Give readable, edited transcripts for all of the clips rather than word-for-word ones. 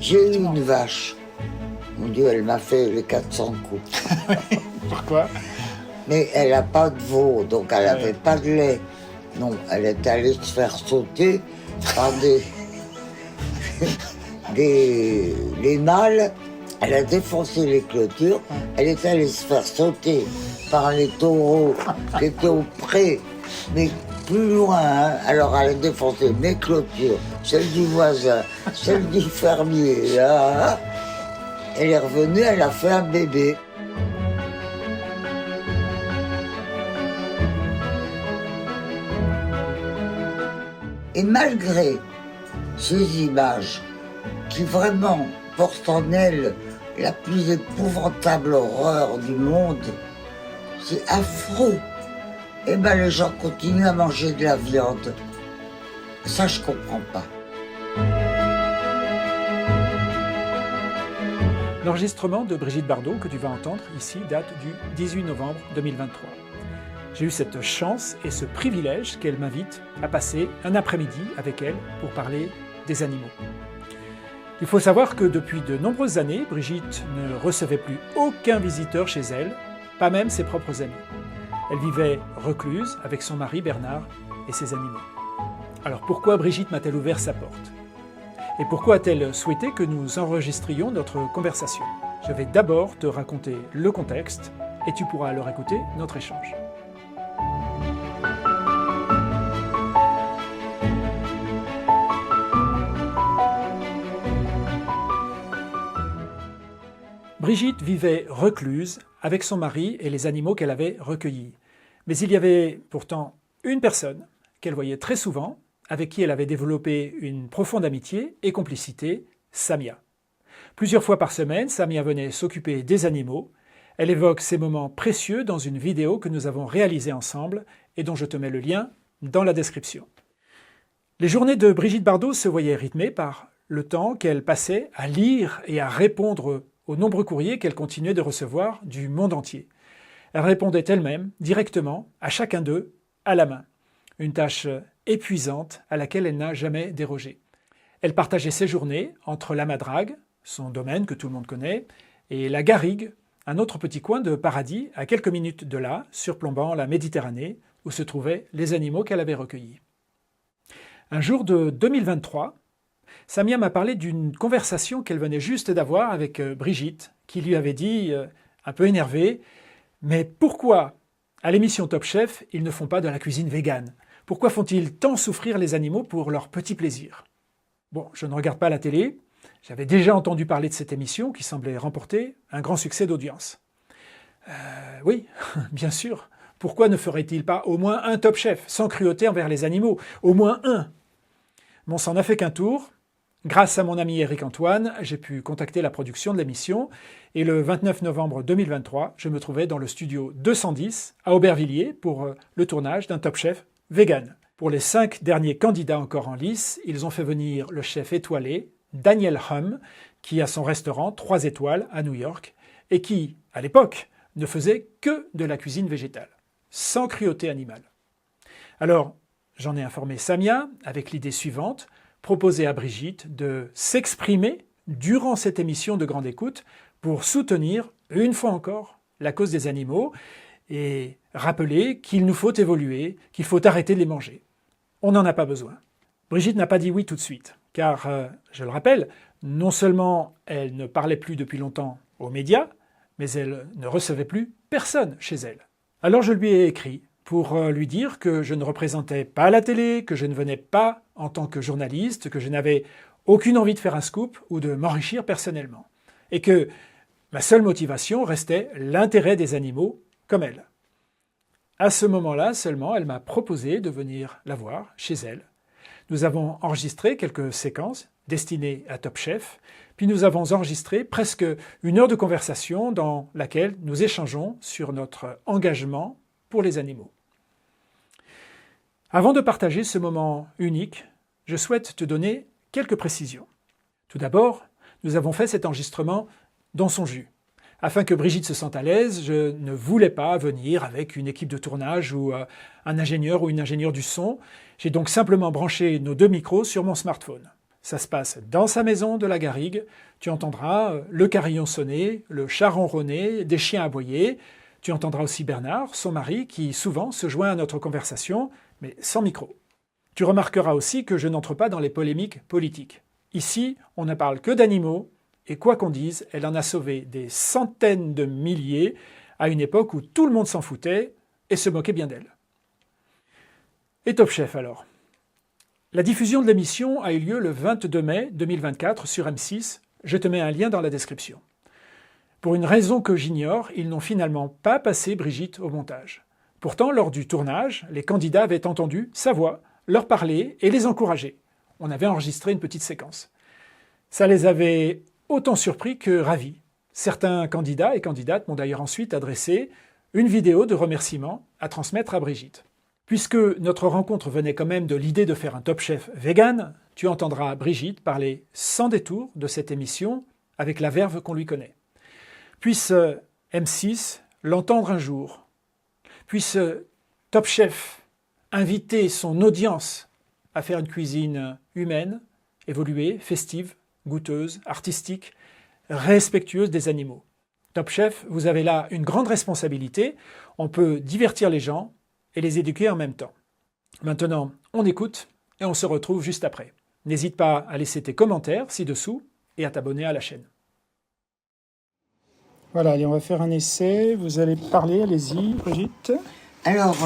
J'ai eu une vache. Mon Dieu, elle m'a fait les 400 coups. Pourquoi? Mais elle n'a pas de veau, donc elle n'avait pas de lait. Non, elle est allée se faire sauter par les mâles. Elle a défoncé les clôtures. Elle est allée se faire sauter par les taureaux qui étaient au pré, mais plus loin. Hein. Alors elle a défoncé mes clôtures, celles du voisin, celles du fermier. Là. Elle est revenue, elle a fait un bébé. Et malgré ces images qui vraiment portent en elles la plus épouvantable horreur du monde, c'est affreux. Eh bien, les gens continuent à manger de la viande. Ça, je comprends pas. L'enregistrement de Brigitte Bardot que tu vas entendre ici date du 18 novembre 2023. J'ai eu cette chance et ce privilège qu'elle m'invite à passer un après-midi avec elle pour parler des animaux. Il faut savoir que depuis de nombreuses années, Brigitte ne recevait plus aucun visiteur chez elle, pas même ses propres amis. Elle vivait recluse avec son mari Bernard et ses animaux. Alors pourquoi Brigitte m'a-t-elle ouvert sa porte? Et pourquoi a-t-elle souhaité que nous enregistrions notre conversation? Je vais d'abord te raconter le contexte et tu pourras alors écouter notre échange. Brigitte vivait recluse avec son mari et les animaux qu'elle avait recueillis. Mais il y avait pourtant une personne qu'elle voyait très souvent, avec qui elle avait développé une profonde amitié et complicité, Samia. Plusieurs fois par semaine, Samia venait s'occuper des animaux. Elle évoque ces moments précieux dans une vidéo que nous avons réalisée ensemble et dont je te mets le lien dans la description. Les journées de Brigitte Bardot se voyaient rythmées par le temps qu'elle passait à lire et à répondre aux nombreux courriers qu'elle continuait de recevoir du monde entier. Elle répondait elle-même, directement, à chacun d'eux, à la main. Une tâche épuisante à laquelle elle n'a jamais dérogé. Elle partageait ses journées entre la Madrague, son domaine que tout le monde connaît, et la Garrigue, un autre petit coin de paradis à quelques minutes de là, surplombant la Méditerranée, où se trouvaient les animaux qu'elle avait recueillis. Un jour de 2023, Samia m'a parlé d'une conversation qu'elle venait juste d'avoir avec Brigitte, qui lui avait dit, un peu énervée, « Mais pourquoi, à l'émission Top Chef, ils ne font pas de la cuisine végane? Pourquoi font-ils tant souffrir les animaux pour leur petit plaisir ?» Bon, je ne regarde pas la télé, j'avais déjà entendu parler de cette émission qui semblait remporter un grand succès d'audience. Oui, bien sûr, pourquoi ne ferait-il pas au moins un Top Chef, sans cruauté envers les animaux? Au moins un! Bon, ça n'en a fait qu'un tour. Grâce à mon ami Eric Antoine, j'ai pu contacter la production de l'émission et le 29 novembre 2023, je me trouvais dans le studio 210 à Aubervilliers pour le tournage d'un Top Chef vegan. Pour les 5 derniers candidats encore en lice, ils ont fait venir le chef étoilé Daniel Humm, qui a son restaurant 3 étoiles à New York et qui, à l'époque, ne faisait que de la cuisine végétale, sans cruauté animale. Alors, j'en ai informé Samia avec l'idée suivante: proposer à Brigitte de s'exprimer durant cette émission de grande écoute pour soutenir, une fois encore, la cause des animaux et rappeler qu'il nous faut évoluer, qu'il faut arrêter de les manger. On n'en a pas besoin. Brigitte n'a pas dit oui tout de suite, car, je le rappelle, non seulement elle ne parlait plus depuis longtemps aux médias, mais elle ne recevait plus personne chez elle. Alors je lui ai écrit pour lui dire que je ne représentais pas la télé, que je ne venais pas en tant que journaliste, que je n'avais aucune envie de faire un scoop ou de m'enrichir personnellement. Et que ma seule motivation restait l'intérêt des animaux comme elle. À ce moment-là seulement, elle m'a proposé de venir la voir chez elle. Nous avons enregistré quelques séquences destinées à Top Chef, puis nous avons enregistré presque 1 heure de conversation dans laquelle nous échangeons sur notre engagement pour les animaux. Avant de partager ce moment unique, je souhaite te donner quelques précisions. Tout d'abord, nous avons fait cet enregistrement dans son jus. Afin que Brigitte se sente à l'aise, je ne voulais pas venir avec une équipe de tournage ou un ingénieur ou une ingénieure du son. J'ai donc simplement branché nos 2 micros sur mon smartphone. Ça se passe dans sa maison de la Garrigue. Tu entendras le carillon sonner, le chat ronronner, des chiens aboyer. Tu entendras aussi Bernard, son mari, qui souvent se joint à notre conversation, mais sans micro. Tu remarqueras aussi que je n'entre pas dans les polémiques politiques. Ici, on ne parle que d'animaux, et quoi qu'on dise, elle en a sauvé des centaines de milliers à une époque où tout le monde s'en foutait et se moquait bien d'elle. Et Top Chef alors? La diffusion de l'émission a eu lieu le 22 mai 2024 sur M6. Je te mets un lien dans la description. Pour une raison que j'ignore, ils n'ont finalement pas passé Brigitte au montage. Pourtant, lors du tournage, les candidats avaient entendu sa voix, leur parler et les encourager. On avait enregistré une petite séquence. Ça les avait autant surpris que ravis. Certains candidats et candidates m'ont d'ailleurs ensuite adressé une vidéo de remerciement à transmettre à Brigitte. Puisque notre rencontre venait quand même de l'idée de faire un Top Chef vegan, tu entendras Brigitte parler sans détour de cette émission avec la verve qu'on lui connaît. Puisse M6 l'entendre un jour. Puisse Top Chef inviter son audience à faire une cuisine humaine, évoluée, festive, goûteuse, artistique, respectueuse des animaux. Top Chef, vous avez là une grande responsabilité. On peut divertir les gens et les éduquer en même temps. Maintenant, on écoute et on se retrouve juste après. N'hésite pas à laisser tes commentaires ci-dessous et à t'abonner à la chaîne. Voilà, allez, on va faire un essai. Vous allez parler, allez-y, Brigitte. Alors,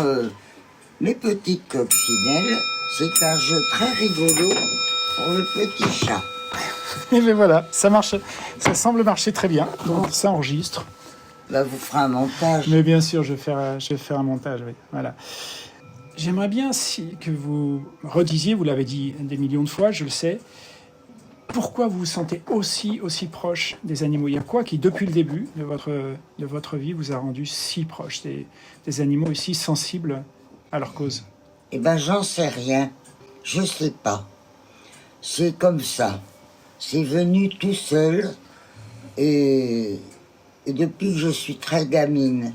les petites coccinelles, c'est un jeu très rigolo pour le petit chat. Et bien voilà, ça marche, ça semble marcher très bien. Donc ça enregistre. Là, vous ferez un montage. Mais bien sûr, je vais faire un montage, oui. Voilà. J'aimerais bien que vous redisiez, vous l'avez dit des millions de fois, je le sais, pourquoi vous vous sentez aussi proche des animaux? Il y a quoi qui, depuis le début de votre vie, vous a rendu si proche des animaux et si sensible à leur cause? Eh ben, j'en sais rien. Je sais pas. C'est comme ça. C'est venu tout seul et depuis que je suis très gamine,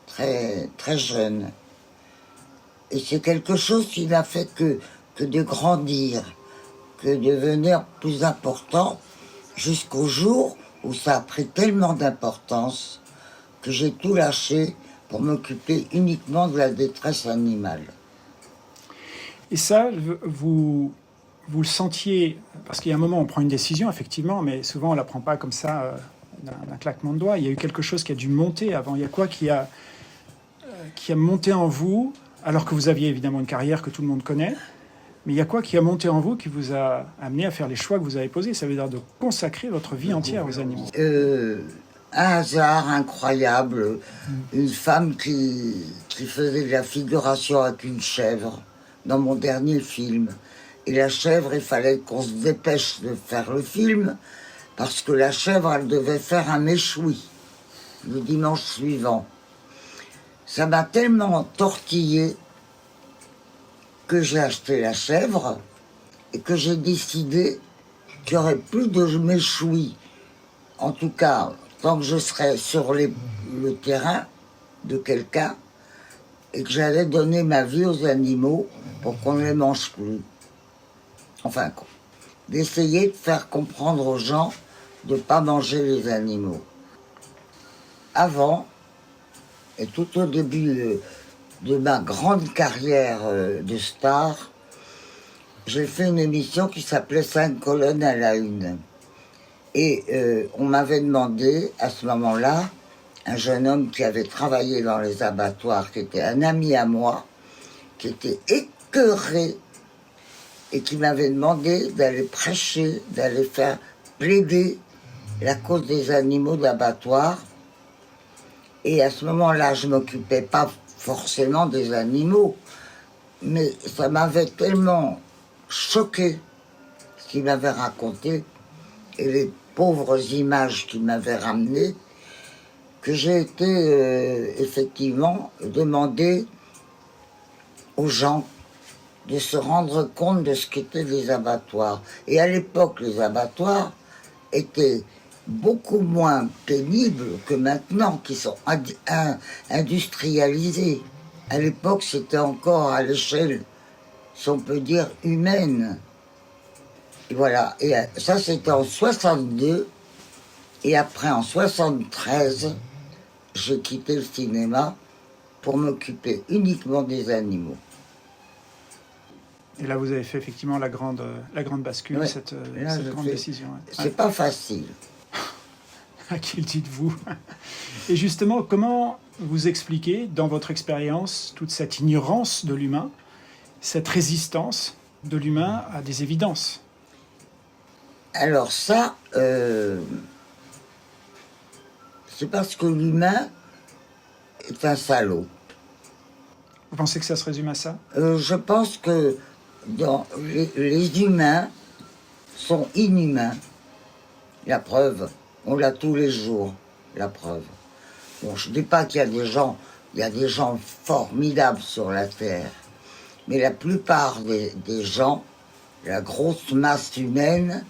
très jeune. Et c'est quelque chose qui n'a fait que de grandir, que de devenir plus important, jusqu'au jour où ça a pris tellement d'importance que j'ai tout lâché pour m'occuper uniquement de la détresse animale. Et ça, vous le sentiez, parce qu'il y a un moment où on prend une décision, effectivement, mais souvent on ne la prend pas comme ça, d'un claquement de doigts. Il y a eu quelque chose qui a dû monter avant. Il y a quoi qui a monté en vous, alors que vous aviez évidemment une carrière que tout le monde connaît, mais il y a quoi qui a monté en vous qui vous a amené à faire les choix que vous avez posés? Ça veut dire de consacrer votre vie entière aux animaux. Un hasard incroyable, une femme qui faisait de la figuration avec une chèvre dans mon dernier film. Et la chèvre, il fallait qu'on se dépêche de faire le film, parce que la chèvre, elle devait faire un méchoui le dimanche suivant. Ça m'a tellement tortillé que j'ai acheté la chèvre et que j'ai décidé qu'il n'y aurait plus de méchoui. En tout cas, tant que je serais sur le terrain de quelqu'un et que j'allais donner ma vie aux animaux pour qu'on ne les mange plus. Enfin, d'essayer de faire comprendre aux gens de ne pas manger les animaux. Avant, et tout au début de ma grande carrière de star, j'ai fait une émission qui s'appelait 5 colonnes à la une. Et on m'avait demandé, à ce moment-là, un jeune homme qui avait travaillé dans les abattoirs, qui était un ami à moi, qui était écœuré, et qui m'avait demandé d'aller prêcher, d'aller faire plaider la cause des animaux d'abattoir. Et à ce moment-là, je ne m'occupais pas forcément des animaux, mais ça m'avait tellement choqué ce qu'il m'avait raconté et les pauvres images qu'il m'avait ramenées, que j'ai été effectivement demander aux gens de se rendre compte de ce qu'étaient les abattoirs. Et à l'époque, les abattoirs étaient beaucoup moins pénibles que maintenant, qui sont industrialisés. À l'époque, c'était encore à l'échelle, si on peut dire, humaine. Et voilà, et ça c'était en 62, et après en 73, j'ai quitté le cinéma pour m'occuper uniquement des animaux. Et là, vous avez fait effectivement la grande bascule, Ouais. cette Là, grande décision. Ouais. C'est pas facile. À qui le dites-vous? Et justement, comment vous expliquez, dans votre expérience, toute cette ignorance de l'humain, cette résistance de l'humain à des évidences? Alors ça, c'est parce que l'humain est un salaud. Vous pensez que ça se résume à ça? Je pense que les humains sont inhumains. La preuve, on l'a tous les jours, la preuve. Bon, je ne dis pas qu'il y a il y a des gens formidables sur la Terre, mais la plupart des gens, la grosse masse humaine,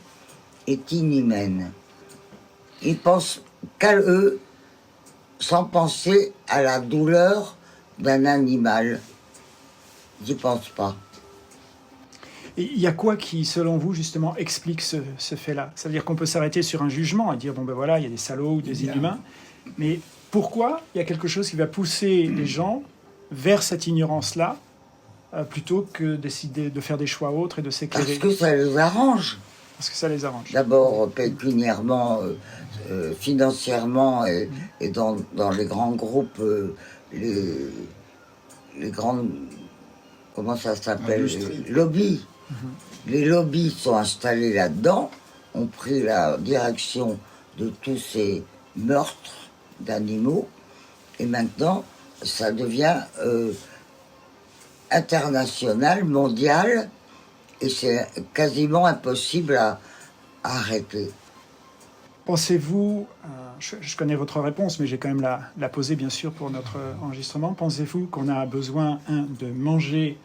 est inhumaine. Ils pensent qu'à eux, sans penser à la douleur d'un animal. Ils n'y pensent pas. Et il y a quoi qui, selon vous, justement, explique ce fait-là? Ça veut dire qu'on peut s'arrêter sur un jugement et dire, bon ben voilà, il y a des salauds ou des inhumains, mais pourquoi il y a quelque chose qui va pousser les gens vers cette ignorance-là, plutôt que décider de faire des choix autres et de s'éclairer? Parce que ça les arrange. Parce que ça les arrange. D'abord pécuniairement, financièrement, et dans les grands groupes, les grandes, comment ça s'appelle, lobbies. Les lobbies sont installés là-dedans, ont pris la direction de tous ces meurtres d'animaux, et maintenant ça devient international, mondial, et c'est quasiment impossible à arrêter. Pensez-vous, je connais votre réponse, mais j'ai quand même la poser bien sûr pour notre enregistrement, pensez-vous qu'on a besoin, de manger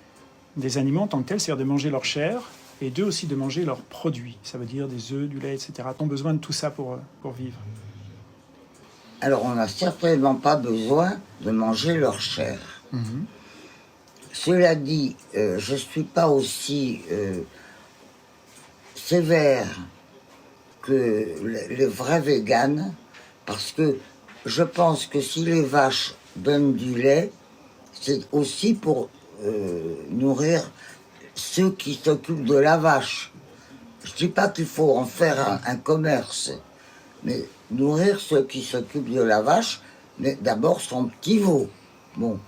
des aliments en tant que tels, c'est-à-dire de manger leur chair, et deux, aussi de manger leurs produits, ça veut dire des œufs, du lait, etc. A-t-on besoin de tout ça pour vivre? Alors on n'a certainement pas besoin de manger leur chair. Cela dit, je ne suis pas aussi sévère que les vrais véganes, parce que je pense que si les vaches donnent du lait, c'est aussi pour nourrir ceux qui s'occupent de la vache. Je ne dis pas qu'il faut en faire un commerce, mais nourrir ceux qui s'occupent de la vache, mais d'abord son petit veau. Bon.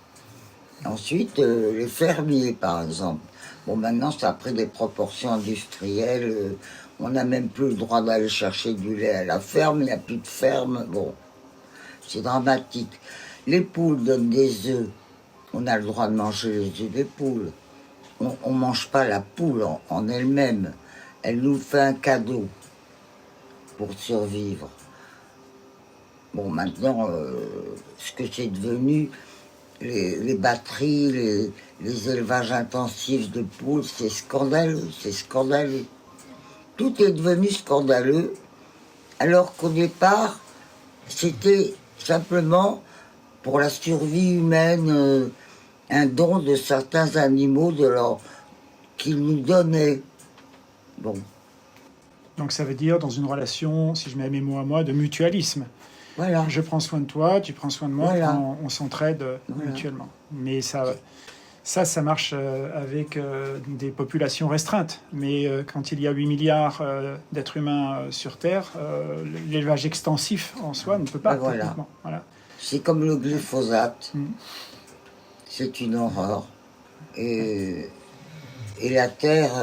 Ensuite, les fermiers, par exemple. Bon, maintenant, ça a pris des proportions industrielles. On n'a même plus le droit d'aller chercher du lait à la ferme. Il n'y a plus de ferme. Bon, c'est dramatique. Les poules donnent des œufs. On a le droit de manger les œufs des poules. On ne mange pas la poule en elle-même. Elle nous fait un cadeau pour survivre. Bon, maintenant, ce que c'est devenu, les batteries, les élevages intensifs de poules, c'est scandaleux, c'est scandaleux. Tout est devenu scandaleux, alors qu'au départ, c'était simplement pour la survie humaine, un don de certains animaux qu'ils nous donnaient. Bon. Donc ça veut dire, dans une relation, si je mets mes mots à moi, de mutualisme. Voilà. Je prends soin de toi, tu prends soin de moi, Voilà. on s'entraide mutuellement. Mais ça marche avec des populations restreintes. Mais quand il y a 8 milliards d'êtres humains sur Terre, l'élevage extensif en soi ne peut pas. Voilà. Voilà. C'est comme le glyphosate. C'est une horreur. Et la Terre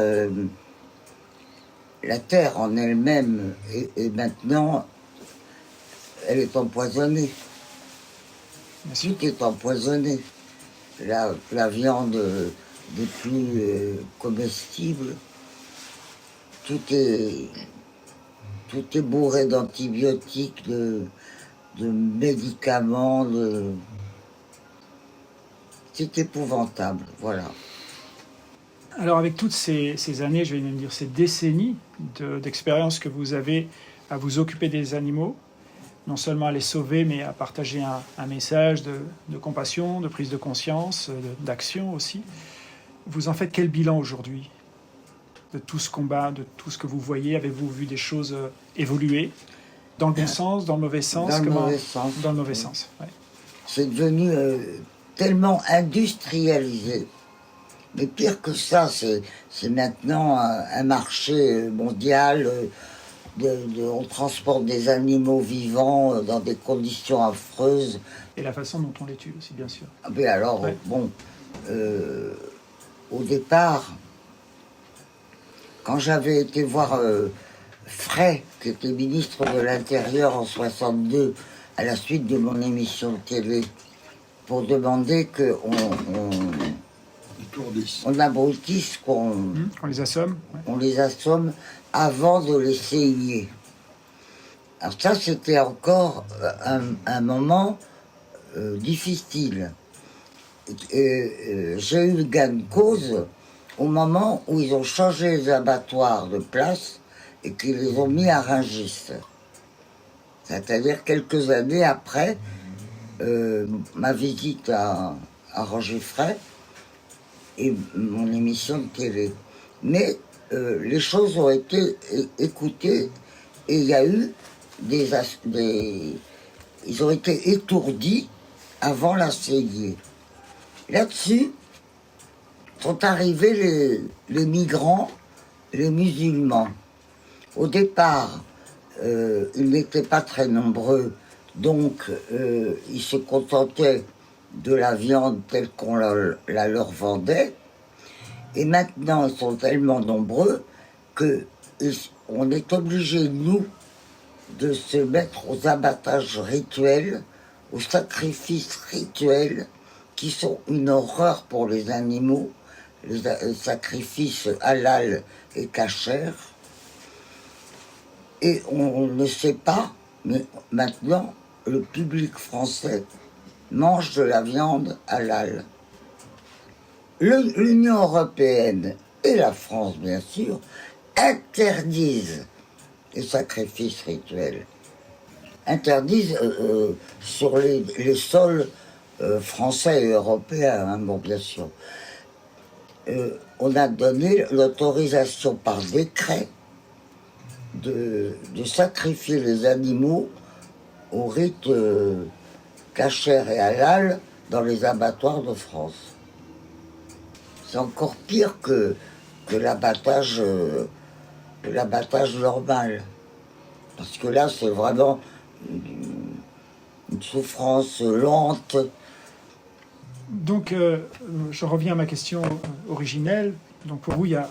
en elle-même est maintenant, elle est empoisonnée. Tout est empoisonné. La viande des plus comestibles, tout est bourré d'antibiotiques, de médicaments, c'est épouvantable, voilà. Alors avec toutes ces années, je vais même dire ces décennies d'expérience que vous avez à vous occuper des animaux, non seulement à les sauver, mais à partager un message de compassion, de prise de conscience, d'action aussi. Vous en faites quel bilan aujourd'hui? de tout ce combat, de tout ce que vous voyez? Avez-vous vu des choses évoluer dans le bon sens, dans le mauvais sens? Dans le mauvais sens. Dans le mauvais sens, ouais. C'est devenu tellement industrialisé. Mais pire que ça, c'est maintenant un marché mondial. On transporte des animaux vivants dans des conditions affreuses. Et la façon dont on les tue aussi, bien sûr. Mais alors, Ouais. bon, au départ, quand j'avais été voir Frey, qui était ministre de l'Intérieur en 62, à la suite de mon émission de télé, pour demander on abrutisse, On les assomme, ouais. on les assomme avant de les saigner. Alors ça, c'était encore un moment difficile. J'ai eu gain de cause au moment où ils ont changé les abattoirs de place et qu'ils les ont mis à Rungis. C'est-à-dire quelques années après ma visite à Roger-Frey et mon émission de télé. Mais les choses ont été écoutées et il y a eu ils ont été étourdis avant la saignée. Là-dessus sont arrivés les migrants, les musulmans. Au départ, ils n'étaient pas très nombreux, donc ils se contentaient de la viande telle qu'on la leur vendait. Et maintenant, ils sont tellement nombreux qu'on est obligé, nous, de se mettre aux abattages rituels, aux sacrifices rituels, qui sont une horreur pour les animaux, les sacrifices halal et kasher. Et on ne sait pas, mais maintenant, le public français mange de la viande halal. L'Union européenne et la France, bien sûr, interdisent les sacrifices rituels. Interdisent sur les sols français et européens, hein, bon, bien sûr. On a donné l'autorisation par décret de sacrifier les animaux au rite kasher et halal dans les abattoirs de France. C'est encore pire que l'abattage normal. Parce que là, c'est vraiment une souffrance lente. Donc, je reviens à ma question originelle. Donc, pour vous, il y a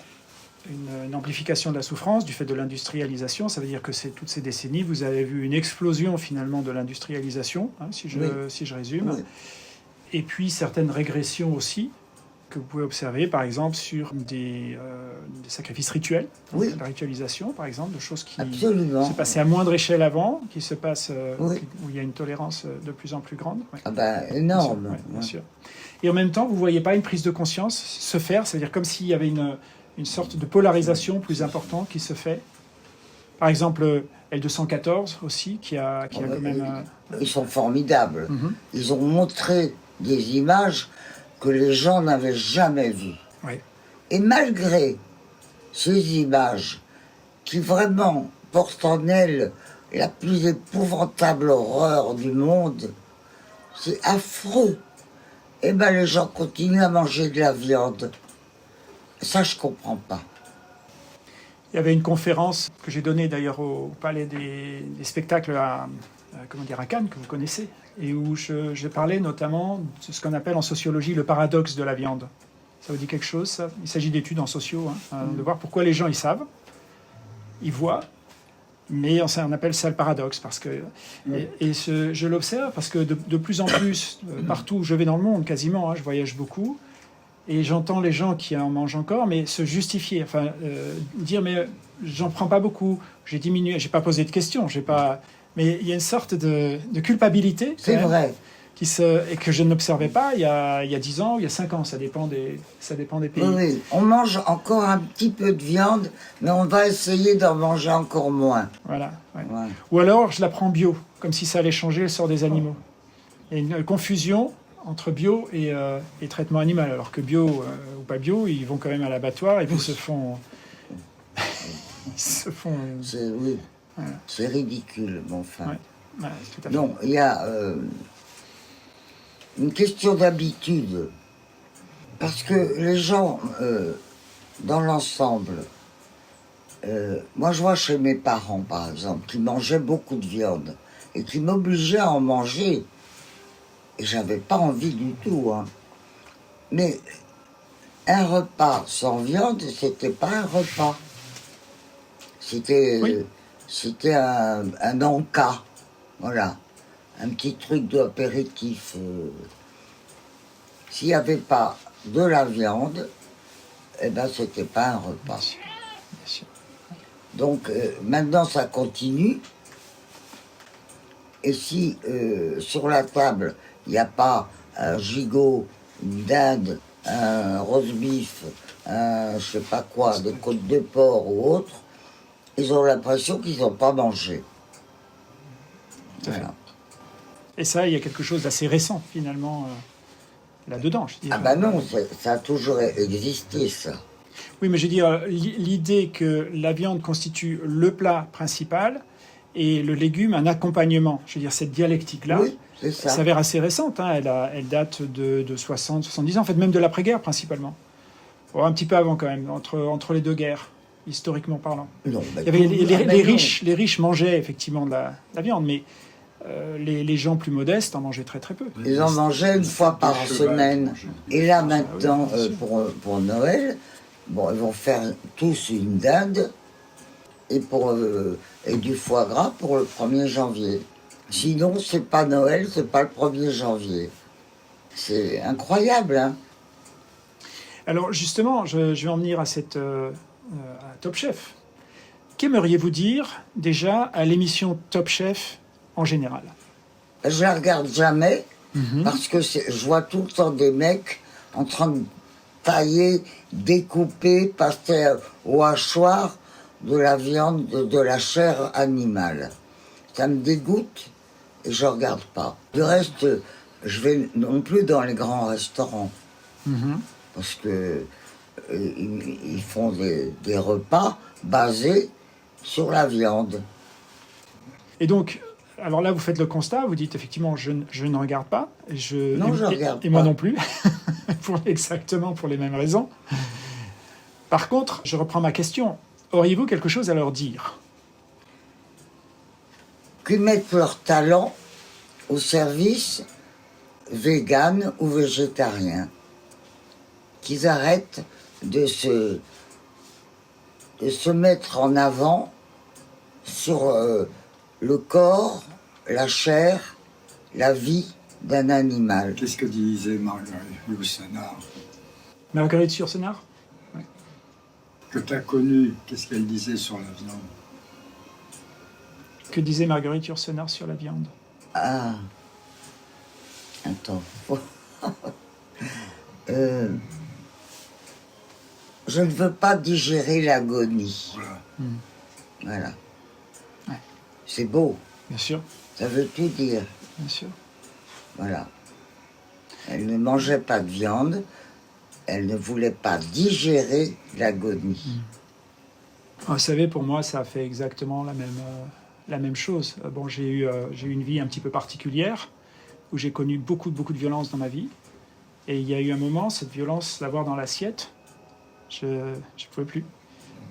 une amplification de la souffrance du fait de l'industrialisation. Ça veut dire que toutes ces décennies, vous avez vu une explosion finalement de l'industrialisation, hein, si je résume. Oui. Et puis certaines régressions aussi, que vous pouvez observer, par exemple, sur des sacrifices rituels, Oui. la ritualisation, par exemple, de choses qui Absolument. se passaient à moindre échelle avant, qui se passent Oui. où il y a une tolérance de plus en plus grande. Ouais. Ah ben, Bien sûr, énorme. ouais, bien sûr. Et en même temps, vous ne voyez pas une prise de conscience se faire, c'est-à-dire comme s'il y avait une sorte de polarisation plus importante qui se fait. Par exemple, L214 aussi, qui a quand même... Ils sont formidables. Mhm. Ils ont montré des images que les gens n'avaient jamais vues. Ouais. Et malgré ces images qui vraiment portent en elles la plus épouvantable horreur du monde, c'est affreux. Eh ben les gens continuent à manger de la viande. Ça, je comprends pas. Il y avait une conférence que j'ai donnée d'ailleurs au Palais des Spectacles à Cannes, que vous connaissez, et où je parlais notamment de ce qu'on appelle en sociologie le paradoxe de la viande. Ça vous dit quelque chose, ça? Il s'agit d'études en sociaux, hein, de voir pourquoi les gens, ils savent, ils voient, mais on appelle ça le paradoxe. Parce que, je l'observe parce que de plus en plus, partout où je vais dans le monde, quasiment, hein, je voyage beaucoup, et j'entends les gens qui en mangent encore, mais se justifier, enfin, dire mais j'en prends pas beaucoup, j'ai diminué, j'ai pas posé de questions, mais il y a une sorte de culpabilité. C'est vrai. Et que je n'observais pas il y a 10 ans ou il y a 5 ans, ça dépend des pays. Oui, oui. On mange encore un petit peu de viande, mais on va essayer d'en manger encore moins. Voilà. Ouais. Ouais. Ou alors je la prends bio, comme si ça allait changer le sort des animaux. Il y a une confusion entre bio et traitement animal, alors que bio ou pas bio, ils vont quand même à l'abattoir et puis se font Ils se font... Oui, Voilà. c'est ridicule, mais enfin. Ouais. Ouais, tout à fait. Non, il y a une question d'habitude. Parce que les gens, dans l'ensemble, moi je vois chez mes parents par exemple, qui mangeaient beaucoup de viande et qui m'obligeaient à en manger. Et j'avais pas envie du tout. Hein. Mais un repas sans viande, c'était pas un repas. C'était c'était un encas. Voilà. Un petit truc d'apéritif. S'il n'y avait pas de la viande, eh ben c'était pas un repas. Bien sûr. Donc maintenant ça continue. Et si sur la table il n'y a pas un gigot, une dinde, un roast beef, un je sais pas quoi, des côtes de porc ou autre, ils ont l'impression qu'ils n'ont pas mangé. Voilà. Et ça, il y a quelque chose d'assez récent, finalement, là-dedans, je dirais. Ah ben non, ça a toujours existé, ça. Oui, mais je veux dire, l'idée que la viande constitue le plat principal et le légume un accompagnement, je veux dire, cette dialectique-là, Oui, c'est ça. s'avère assez récente. Hein. Elle date de 60, 70 ans, en fait, même de l'après-guerre, principalement. Bon, un petit peu avant, quand même, entre les deux guerres, historiquement parlant. Non, ben, Il y avait les non. riches mangeaient effectivement de la viande, mais les gens plus modestes en mangeaient très très peu. Ils en mangeaient une fois par semaine. Et là maintenant, pour Noël, bon, ils vont faire tous une dinde et du foie gras pour le 1er janvier. Sinon, c'est pas Noël, c'est pas le 1er janvier. C'est incroyable, hein. Alors justement, je vais en venir à à Top Chef. Qu'aimeriez-vous dire déjà à l'émission Top Chef en général? Je la regarde jamais parce que je vois tout le temps des mecs en train de tailler, découper, passer au hachoir de la viande, de la chair animale. Ça me dégoûte et je regarde pas. Du reste, je vais non plus dans les grands restaurants parce que ils font des repas basés sur la viande. Et donc, alors là, vous faites le constat, vous dites effectivement, je ne regarde pas. Non, je regarde et moi pas. non plus, exactement pour les mêmes raisons. Par contre, je reprends ma question. Auriez-vous quelque chose à leur dire? Qu'ils mettent leur talent au service vegan ou végétarien. Qu'ils arrêtent de se mettre en avant sur le corps, la chair, la vie d'un animal. Qu'est-ce que disait Marguerite Yourcenar Marguerite Yourcenar? que tu as connue? Qu'est-ce qu'elle disait sur la viande? Que disait Marguerite Yourcenar sur la viande? Ah. Attends. Je ne veux pas digérer l'agonie. Voilà. Voilà. Ouais. C'est beau. Bien sûr, Ça veut tout dire. bien sûr. Voilà. Elle ne mangeait pas de viande. Elle ne voulait pas digérer l'agonie. Vous savez, pour moi, ça a fait exactement la même chose. Bon, j'ai eu une vie un petit peu particulière, où j'ai connu beaucoup de violence dans ma vie. Et il y a eu un moment, cette violence, l'avoir dans l'assiette, je ne pouvais plus.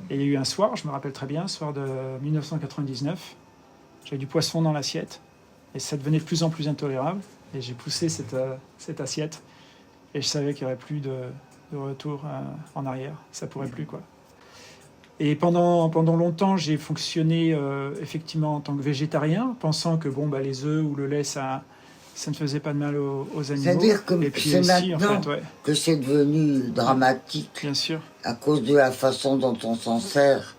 Et il y a eu un soir, je me rappelle très bien, un soir de 1999, j'avais du poisson dans l'assiette, et ça devenait de plus en plus intolérable. Et j'ai poussé cette assiette, et je savais qu'il n'y aurait plus de retour en arrière. Ça ne pourrait plus, quoi. Et pendant longtemps, j'ai fonctionné effectivement en tant que végétarien, pensant que les œufs ou le lait, ça ne faisait pas de mal aux animaux. C'est-à-dire que Et puis c'est aussi, maintenant en fait, ouais, que c'est devenu dramatique bien sûr. à cause de la façon dont on s'en sert.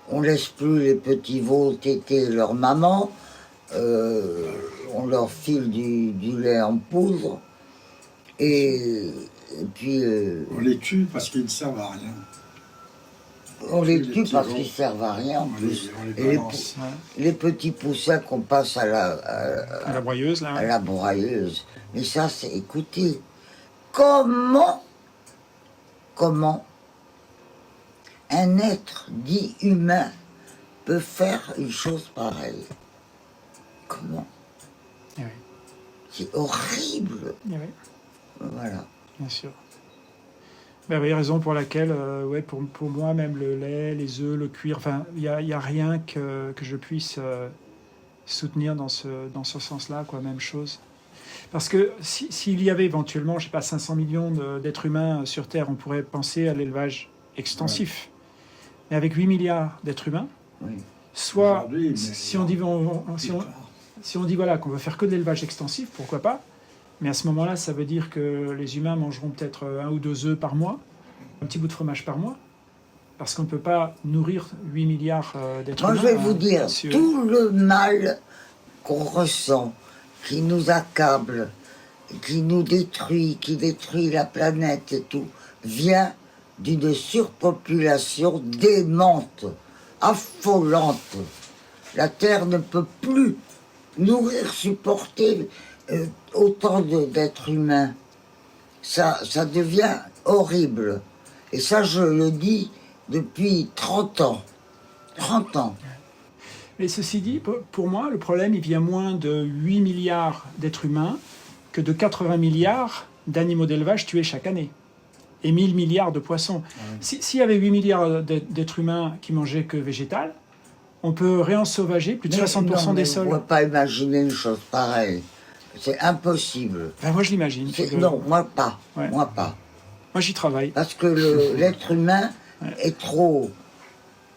On laisse plus les petits veaux téter leur maman, on leur file du lait en poudre, et puis On les tue parce qu'ils ne servent à rien. on les les tue petits parce veaux. qu'ils servent à rien en On plus. les Et balance. Ouais. les petits poussins qu'on passe à À la broyeuse, là. Ouais. la broyeuse. Mais ça, c'est, écoutez, comment un être dit humain peut faire une chose pareille? Comment? Eh oui. C'est horrible. Eh oui, Voilà. bien sûr. Ben oui, raison pour laquelle, ouais, pour moi, même le lait, les œufs, le cuir, enfin, il y a rien que je puisse soutenir dans ce sens-là, quoi, même chose. Parce que s'il y avait éventuellement, je sais pas, 500 millions d'êtres humains sur Terre, on pourrait penser à l'élevage extensif. Mais avec 8 milliards d'êtres humains, Oui. soit, Aujourd'hui, mais si on dit, si on dit voilà, qu'on veut faire que de l'élevage extensif, pourquoi pas? Mais à ce moment-là, ça veut dire que les humains mangeront peut-être 1 ou 2 œufs par mois, un petit bout de fromage par mois, parce qu'on ne peut pas nourrir 8 milliards d'êtres humains. Moi, je vais vous dire, monsieur. tout le mal qu'on ressent, qui nous accable, qui nous détruit, qui détruit la planète et tout, vient d'une surpopulation démente, affolante. La Terre ne peut plus nourrir, supporter autant d'êtres humains. Ça devient horrible. Et ça, je le dis depuis 30 ans. 30 ans. Mais ceci dit, pour moi, le problème, il vient moins de 8 milliards d'êtres humains que de 80 milliards d'animaux d'élevage tués chaque année. Et 1000 milliards de poissons. S'il y avait 8 milliards d'êtres humains qui mangeaient que végétal, on peut réensauvager plus de 60% des sols. On ne peut pas imaginer une chose pareille. C'est impossible. Ben, moi, je l'imagine. Non, moi pas. Ouais. Moi pas. Moi, j'y travaille. Parce que l'être humain est trop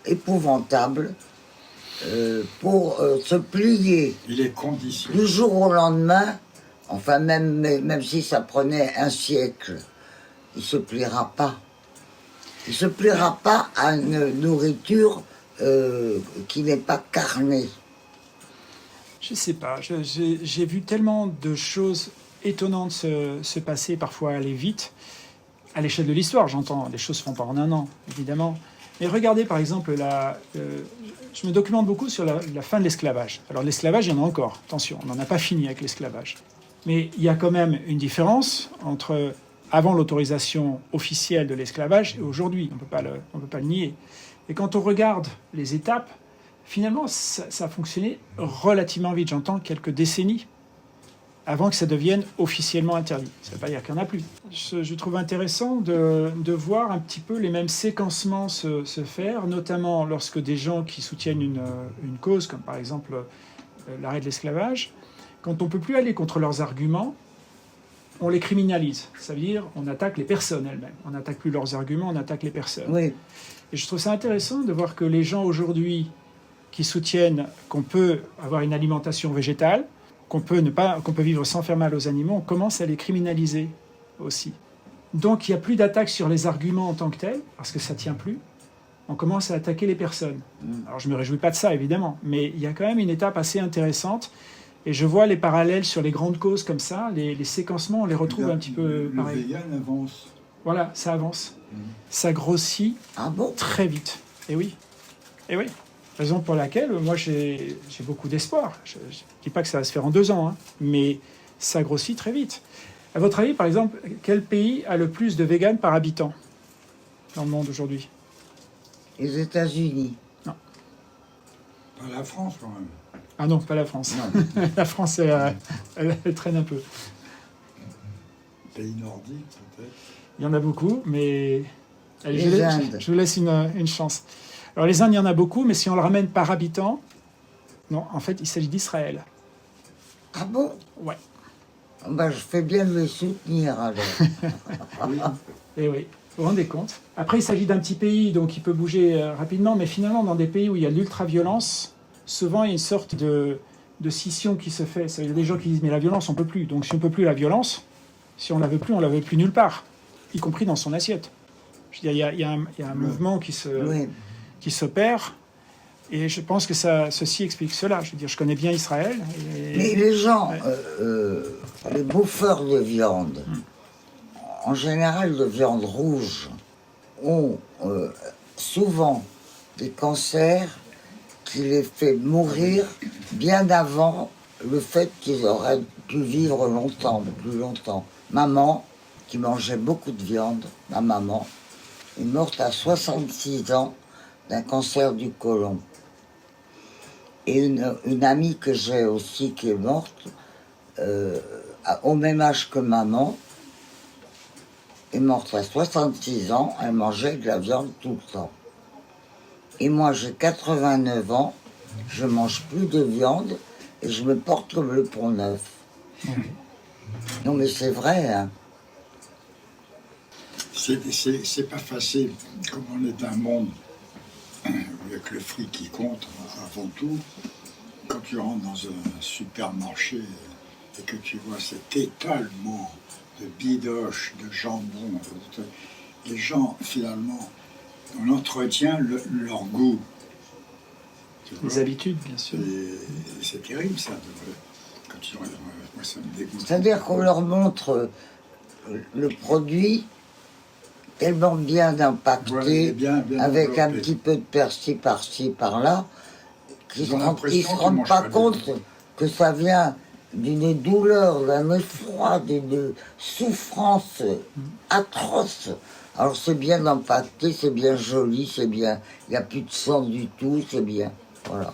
épouvantable pour se plier il est conditionné. du jour au lendemain. Enfin, même si ça prenait un siècle, il ne se pliera pas. Il ne se pliera pas à une nourriture qui n'est pas carnée. Je sais pas. J'ai vu tellement de choses étonnantes se passer, parfois aller vite. À l'échelle de l'histoire, j'entends. Les choses ne se font pas en un an, évidemment. Mais regardez, par exemple, je me documente beaucoup sur la fin de l'esclavage. Alors, l'esclavage, il y en a encore. Attention, on n'en a pas fini avec l'esclavage. Mais il y a quand même une différence entre avant l'autorisation officielle de l'esclavage et aujourd'hui. On ne peut pas le nier. Et quand on regarde les étapes, finalement, ça a fonctionné relativement vite. J'entends quelques décennies avant que ça devienne officiellement interdit. Ça ne veut pas dire qu'il n'y en a plus. Je trouve intéressant de voir un petit peu les mêmes séquencements se faire, notamment lorsque des gens qui soutiennent une cause, comme par exemple l'arrêt de l'esclavage, quand on ne peut plus aller contre leurs arguments, on les criminalise. Ça veut dire on attaque les personnes elles-mêmes. On n'attaque plus leurs arguments, on attaque les personnes. Oui. Et je trouve ça intéressant de voir que les gens aujourd'hui qui soutiennent qu'on peut avoir une alimentation végétale, qu'on peut vivre sans faire mal aux animaux, on commence à les criminaliser aussi. Donc il n'y a plus d'attaque sur les arguments en tant que tels, parce que ça ne tient plus. On commence à attaquer les personnes. Alors je ne me réjouis pas de ça, évidemment, mais il y a quand même une étape assez intéressante. Et je vois les parallèles sur les grandes causes comme ça, les séquencements, on les retrouve un petit peu pareil. Le vegan avance. Voilà, ça avance. Ça grossit très vite. Et oui. Et oui. Raison pour laquelle, moi, j'ai beaucoup d'espoir. Je ne dis pas que ça va se faire en 2 ans, hein, mais ça grossit très vite. À votre avis, par exemple, quel pays a le plus de véganes par habitant dans le monde aujourd'hui? Les États-Unis. Non. Pas la France, quand même. Ah non, pas la France. La France, elle traîne un peu. Pays nordique, peut-être. Il y en a beaucoup, mais allez, Les Indes. je vous laisse une chance. Alors les Indes, il y en a beaucoup, mais si on le ramène par habitant, non, en fait, il s'agit d'Israël. Ah bon? Ouais. Ben, je fais bien de le soutenir, alors. Et oui, vous vous rendez compte? Après, il s'agit d'un petit pays, donc il peut bouger rapidement, mais finalement, dans des pays où il y a l'ultra-violence, souvent, il y a une sorte de scission qui se fait. Il y a des gens qui disent, mais la violence, on ne peut plus. Donc si on ne peut plus la violence, si on ne la veut plus, on ne la veut plus nulle part, y compris dans son assiette. Je veux dire, il y a un mouvement qui s'opère, et je pense que ceci explique cela. Je veux dire, je connais bien Israël. Mais les gens, les bouffeurs de viande, en général de viande rouge, ont souvent des cancers qui les fait mourir bien avant le fait qu'ils auraient pu vivre longtemps, plus longtemps. Maman, qui mangeait beaucoup de viande, ma maman, est morte à 66 ans d'un cancer du côlon. Et une amie que j'ai aussi qui est morte, au même âge que maman, est morte à 66 ans, elle mangeait de la viande tout le temps. Et moi j'ai 89 ans, je mange plus de viande et je me porte comme le Pont Neuf. Non mais c'est vrai, hein. C'est pas facile, comme on est un monde avec le fric qui compte avant tout. Quand tu rentres dans un supermarché et que tu vois cet étalement de bidoches, de jambon, les gens finalement, on entretient leur goût. Les habitudes, bien sûr. C'est terrible ça. Quand tu regardes, moi ça me dégoûte. C'est-à-dire qu'on leur montre le produit tellement bien impacté, Ouais, bien avec un développé. petit peu de persil par-ci, par-là, qu'ils Ils ont ne l'impression se qu'ils rendent mangent pas pas de compte viande. que ça vient d'une douleur, d'un effroi, d'une souffrance atroce. Alors c'est bien impacté, c'est bien joli, c'est bien, il n'y a plus de sang du tout, c'est bien, voilà.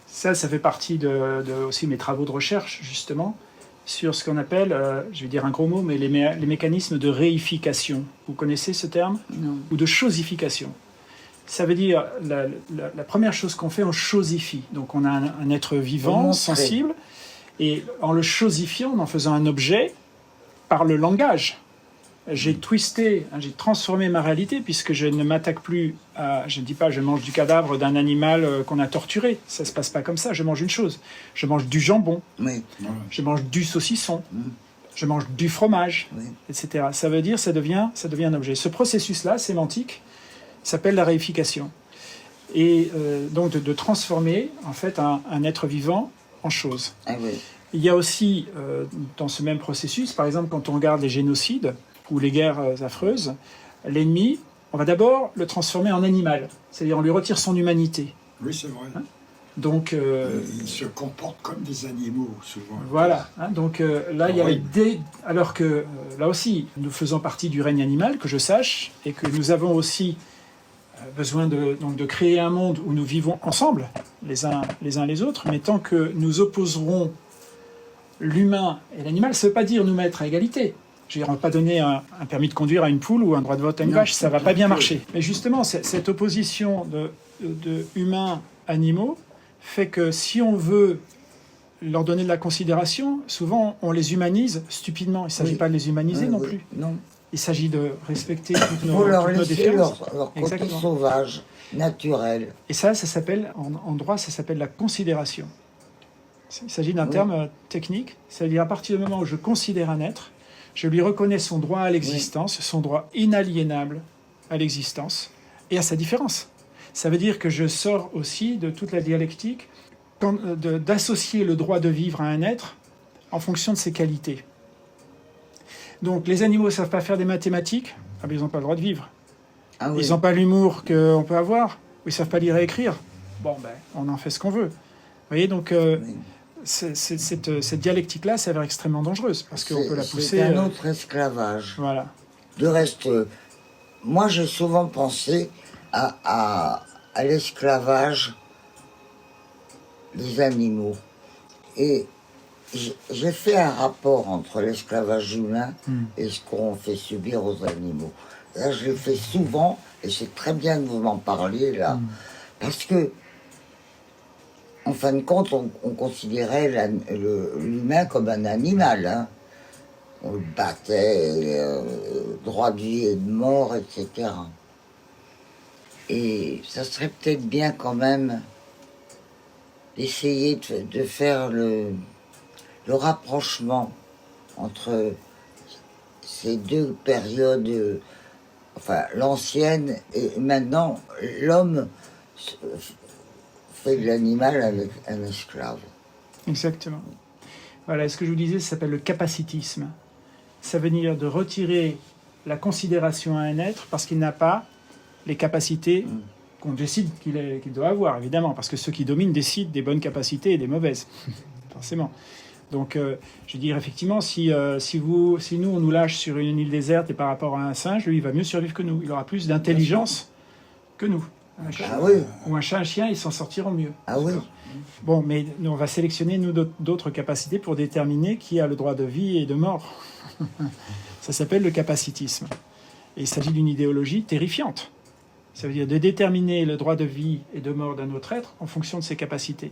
Ça fait partie de aussi mes travaux de recherche, justement, sur ce qu'on appelle, je vais dire un gros mot, mais les mécanismes de réification. Vous connaissez ce terme? Non. Ou de chosification. Ça veut dire, la première chose qu'on fait, on chosifie. Donc on a un être vivant, Montrer. sensible, et en le chosifiant, en faisant un objet, par le langage, j'ai twisté, j'ai transformé ma réalité, puisque je ne m'attaque plus à... Je ne dis pas, je mange du cadavre d'un animal qu'on a torturé. Ça ne se passe pas comme ça. Je mange une chose. Je mange du jambon. Oui, Voilà. Je mange du saucisson. Je mange du fromage, oui. etc. Ça veut dire, ça devient un objet. Ce processus-là, sémantique, s'appelle la réification. Et donc de transformer, en fait, un être vivant en chose. Ah oui. Il y a aussi, dans ce même processus, par exemple, quand on regarde les génocides ou les guerres affreuses, l'ennemi, on va d'abord le transformer en animal. C'est-à-dire, on lui retire son humanité. Oui, c'est vrai. Donc, Ils se comportent comme des animaux, souvent. voilà. Donc là, il y a Horrible. alors que là aussi, nous faisons partie du règne animal, que je sache, et que nous avons aussi besoin de créer un monde où nous vivons ensemble, les uns les autres, mais tant que nous opposerons l'humain et l'animal, ça ne veut pas dire nous mettre à égalité. Je veux dire, on ne va pas donner un permis de conduire à une poule ou un droit de vote à une Non, vache, ça ne va pas bien que- marcher. Mais justement, cette opposition de humains-animaux fait que si on veut leur donner de la considération, souvent on les humanise stupidement. Il ne s'agit Oui. pas de les humaniser Oui, non oui. plus. Non. Il s'agit de respecter toutes Il nos, faut leur toutes nos laisser différences. leur côté Exactement. sauvage, naturel. Et ça s'appelle, en droit, ça s'appelle la considération. Il s'agit d'un Oui. terme technique, c'est-à-dire à partir du moment où je considère un être, je lui reconnais son droit à l'existence, son droit inaliénable à l'existence et à sa différence. Ça veut dire que je sors aussi de toute la dialectique d'associer le droit de vivre à un être en fonction de ses qualités. Donc les animaux ne savent pas faire des mathématiques, ah ben, ils n'ont pas le droit de vivre. Ah oui. Ils n'ont pas l'humour qu'on peut avoir, ou ils ne savent pas lire et écrire. Bon, ben, on en fait ce qu'on veut. Vous voyez, donc Oui. cette dialectique-là s'avère extrêmement dangereuse, parce qu'on peut la pousser... C'est un autre esclavage. Voilà. De reste, moi j'ai souvent pensé à l'esclavage des animaux. Et j'ai fait un rapport entre l'esclavage humain et ce qu'on fait subir aux animaux. Là, je l'ai fait souvent, et c'est très bien de vous en parler là, parce que, en fin de compte, on considérait l'humain comme un animal. Hein. On le battait, droit de vie et de mort, etc. Et ça serait peut-être bien quand même d'essayer de faire le rapprochement entre ces deux périodes, enfin l'ancienne et maintenant l'homme fait de l'animal un esclave. Exactement. Voilà, ce que je vous disais, ça s'appelle le capacitisme. Ça veut dire de retirer la considération à un être parce qu'il n'a pas les capacités qu'on décide qu'il doit avoir, évidemment, parce que ceux qui dominent décident des bonnes capacités et des mauvaises, forcément. Donc, je veux dire, effectivement, si nous, on nous lâche sur une île déserte et par rapport à un singe, lui, il va mieux survivre que nous. Il aura plus d'intelligence que nous. Ah oui, Ou un chat, un chien, ils s'en sortiront mieux. ah oui. Bon, mais nous, on va sélectionner, nous, d'autres capacités pour déterminer qui a le droit de vie et de mort. Ça s'appelle le capacitisme. Et il s'agit d'une idéologie terrifiante. Ça veut dire de déterminer le droit de vie et de mort d'un autre être en fonction de ses capacités.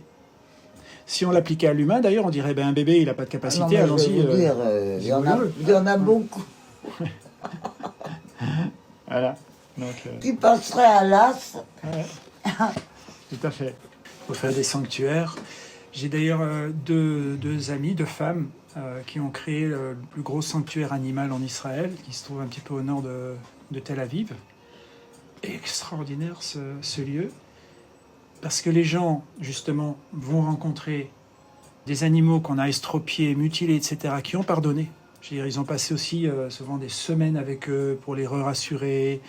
Si on l'appliquait à l'humain, d'ailleurs, on dirait ben, un bébé, il n'a pas de capacité, Ah non, mais je allons-y. vais vous dire, il y en a beaucoup Voilà. Donc, qui passeraient à l'as. ouais. Tout à fait. Pour faire des sanctuaires. J'ai d'ailleurs deux amis, deux femmes, qui ont créé le plus gros sanctuaire animal en Israël, qui se trouve un petit peu au nord de Tel Aviv. Extraordinaire ce lieu, parce que les gens, justement, vont rencontrer des animaux qu'on a estropiés, mutilés, etc., qui ont pardonné. Je veux dire, ils ont passé aussi souvent des semaines avec eux pour les rassurer,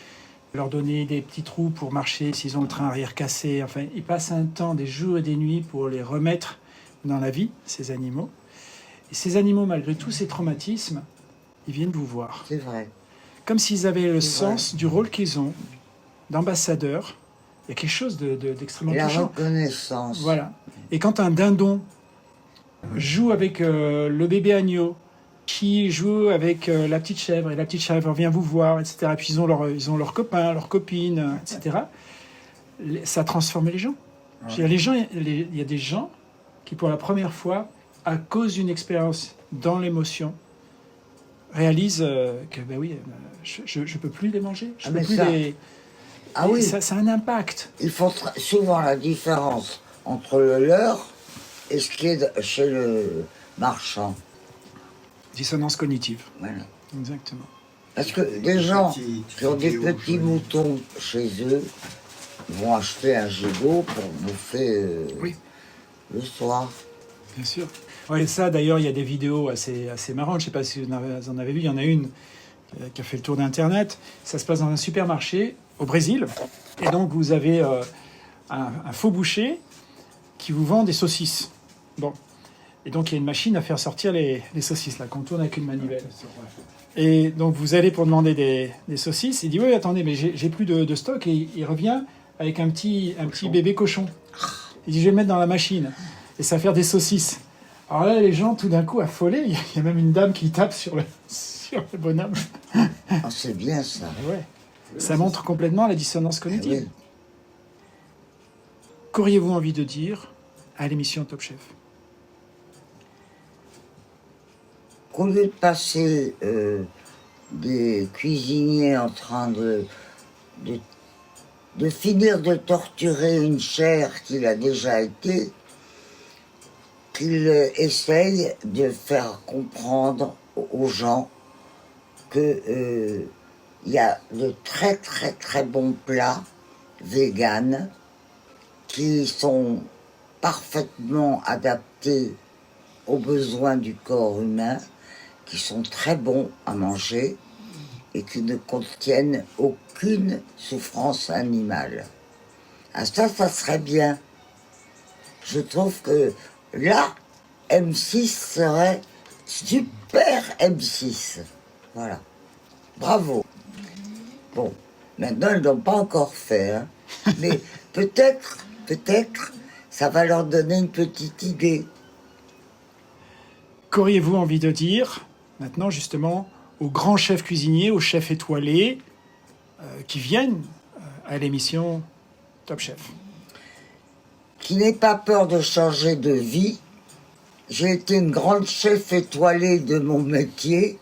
leur donner des petits trous pour marcher s'ils ont le train arrière cassé. Enfin, ils passent un temps, des jours et des nuits pour les remettre dans la vie, ces animaux. Et ces animaux, malgré tous ces traumatismes, ils viennent vous voir. C'est vrai. Comme s'ils avaient le C'est sens du rôle qu'ils ont d'ambassadeurs. Il y a quelque chose d'extrêmement La touchant. reconnaissance. Voilà. Et quand un dindon joue avec le bébé agneau, qui joue avec la petite chèvre, et la petite chèvre vient vous voir, etc. Et puis ils ont leurs copains, leurs copines, etc. Ça a transformé les gens. Je veux dire, les gens, il y a des gens qui, pour la première fois, à cause d'une expérience dans l'émotion, réalisent que, ben oui, je ne peux plus les manger. Je peux mais plus ça- les... Ah Et oui, ça a un impact. ils font souvent la différence entre le leur et ce qui est chez le marchand. Dissonance cognitive. Voilà. Exactement. Parce que des gens qui ont des vidéos petits jolies. moutons chez eux vont acheter un gigot pour bouffer Oui. le soir. Bien sûr. Ouais, ça, d'ailleurs, il y a des vidéos assez marrantes. Je ne sais pas si vous en avez vu. Il y en a une qui a fait le tour d'Internet. Ça se passe dans un supermarché au Brésil. Et donc, vous avez un faux boucher qui vous vend des saucisses. Bon. Et donc, il y a une machine à faire sortir les saucisses, là, qu'on tourne avec une manivelle. Et donc, vous allez pour demander des saucisses. Il dit, oui, attendez, mais j'ai plus de stock. Et il revient avec un petit bébé cochon. Il dit, je vais le mettre dans la machine. Et ça va faire des saucisses. Alors là, les gens, tout d'un coup, affolés. Il y a même une dame qui tape sur le bonhomme. Ah, c'est bien ça. Ouais. Ça montre complètement la dissonance Ah cognitive. oui. Qu'auriez-vous envie de dire à l'émission Top Chef? Qu'au lieu de passer des cuisiniers en train de finir de torturer une chair qu'il a déjà été, qu'il essaye de faire comprendre aux gens que il y a de très très très bons plats véganes qui sont parfaitement adaptés aux besoins du corps humain, qui sont très bons à manger et qui ne contiennent aucune souffrance animale. Ah ça serait bien. Je trouve que là, M6 serait super M6. Voilà. Bravo. Bon, maintenant, ils ne l'ont pas encore fait. Hein. Mais peut-être, ça va leur donner une petite idée. Qu'auriez-vous envie de dire, maintenant, justement, aux grands chefs cuisiniers, aux chefs étoilés qui viennent à l'émission Top Chef? Qui n'ait pas peur de changer de vie. J'ai été une grande chef étoilée de mon métier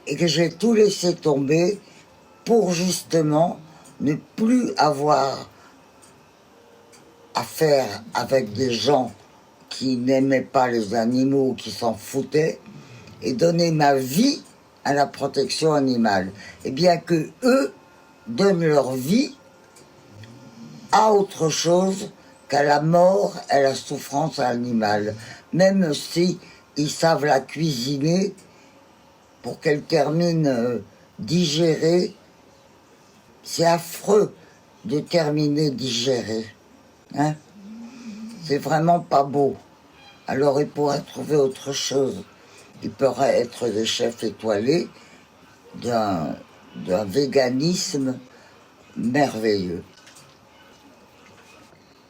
et que j'ai tout laissé tomber pour justement ne plus avoir affaire avec des gens qui n'aimaient pas les animaux, qui s'en foutaient, et donner ma vie à la protection animale. Et bien que eux donnent leur vie à autre chose qu'à la mort et la souffrance animale. Même si ils savent la cuisiner pour qu'elle termine digérée. C'est affreux de terminer digérée. Hein? C'est vraiment pas beau. Alors il pourrait trouver autre chose. Il pourrait être des chefs étoilés d'un véganisme merveilleux.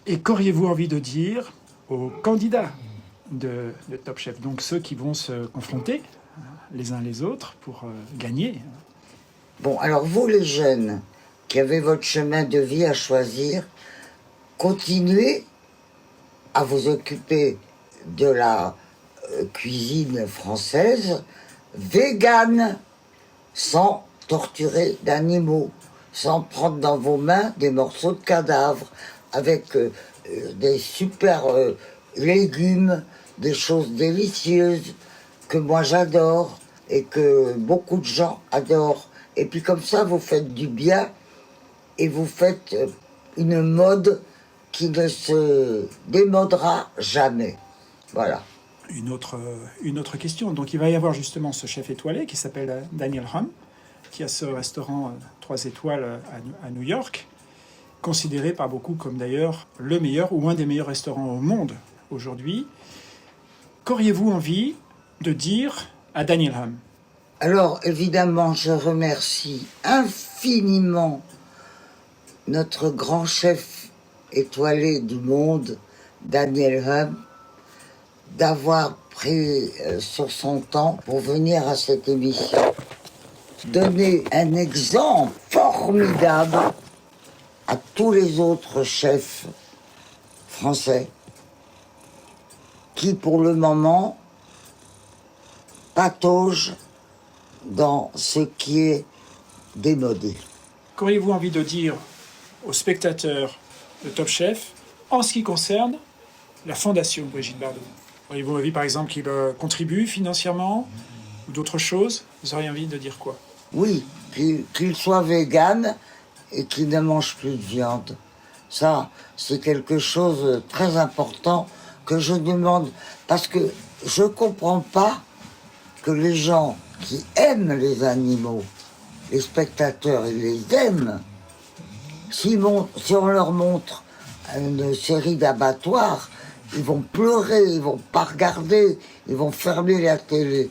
Et qu'auriez-vous envie de dire aux candidats de Top Chef, donc ceux qui vont se confronter les uns les autres pour gagner? Bon, alors vous les jeunes qui avez votre chemin de vie à choisir, continuez à vous occuper de la cuisine française végane, sans torturer d'animaux, sans prendre dans vos mains des morceaux de cadavres, avec des super légumes, des choses délicieuses que moi j'adore et que beaucoup de gens adorent. Et puis comme ça, vous faites du bien et vous faites une mode qui ne se démodera jamais. Voilà. Une autre question. Donc il va y avoir justement ce chef étoilé qui s'appelle Daniel Hum, qui a ce restaurant 3 étoiles à New York, considéré par beaucoup comme d'ailleurs le meilleur ou un des meilleurs restaurants au monde aujourd'hui. Qu'auriez-vous envie de dire à Daniel Hum? Alors évidemment, je remercie infiniment notre grand chef étoilé du monde, Daniel Hum, d'avoir pris sur son temps pour venir à cette émission. Donner un exemple formidable à tous les autres chefs français qui, pour le moment, pataugent dans ce qui est démodé. Qu'auriez-vous envie de dire aux spectateurs de Top Chef en ce qui concerne la fondation Brigitte Bardot? Auriez-vous envie, par exemple, qu'il contribue financièrement ou d'autres choses? Vous auriez envie de dire quoi? Oui, qu'il soit vegan et qu'il ne mange plus de viande. Ça, c'est quelque chose de très important que je demande. Parce que je ne comprends pas que les gens qui aiment les animaux, les spectateurs, ils les aiment. Si on leur montre une série d'abattoirs, ils vont pleurer, ils vont pas regarder, ils vont fermer la télé.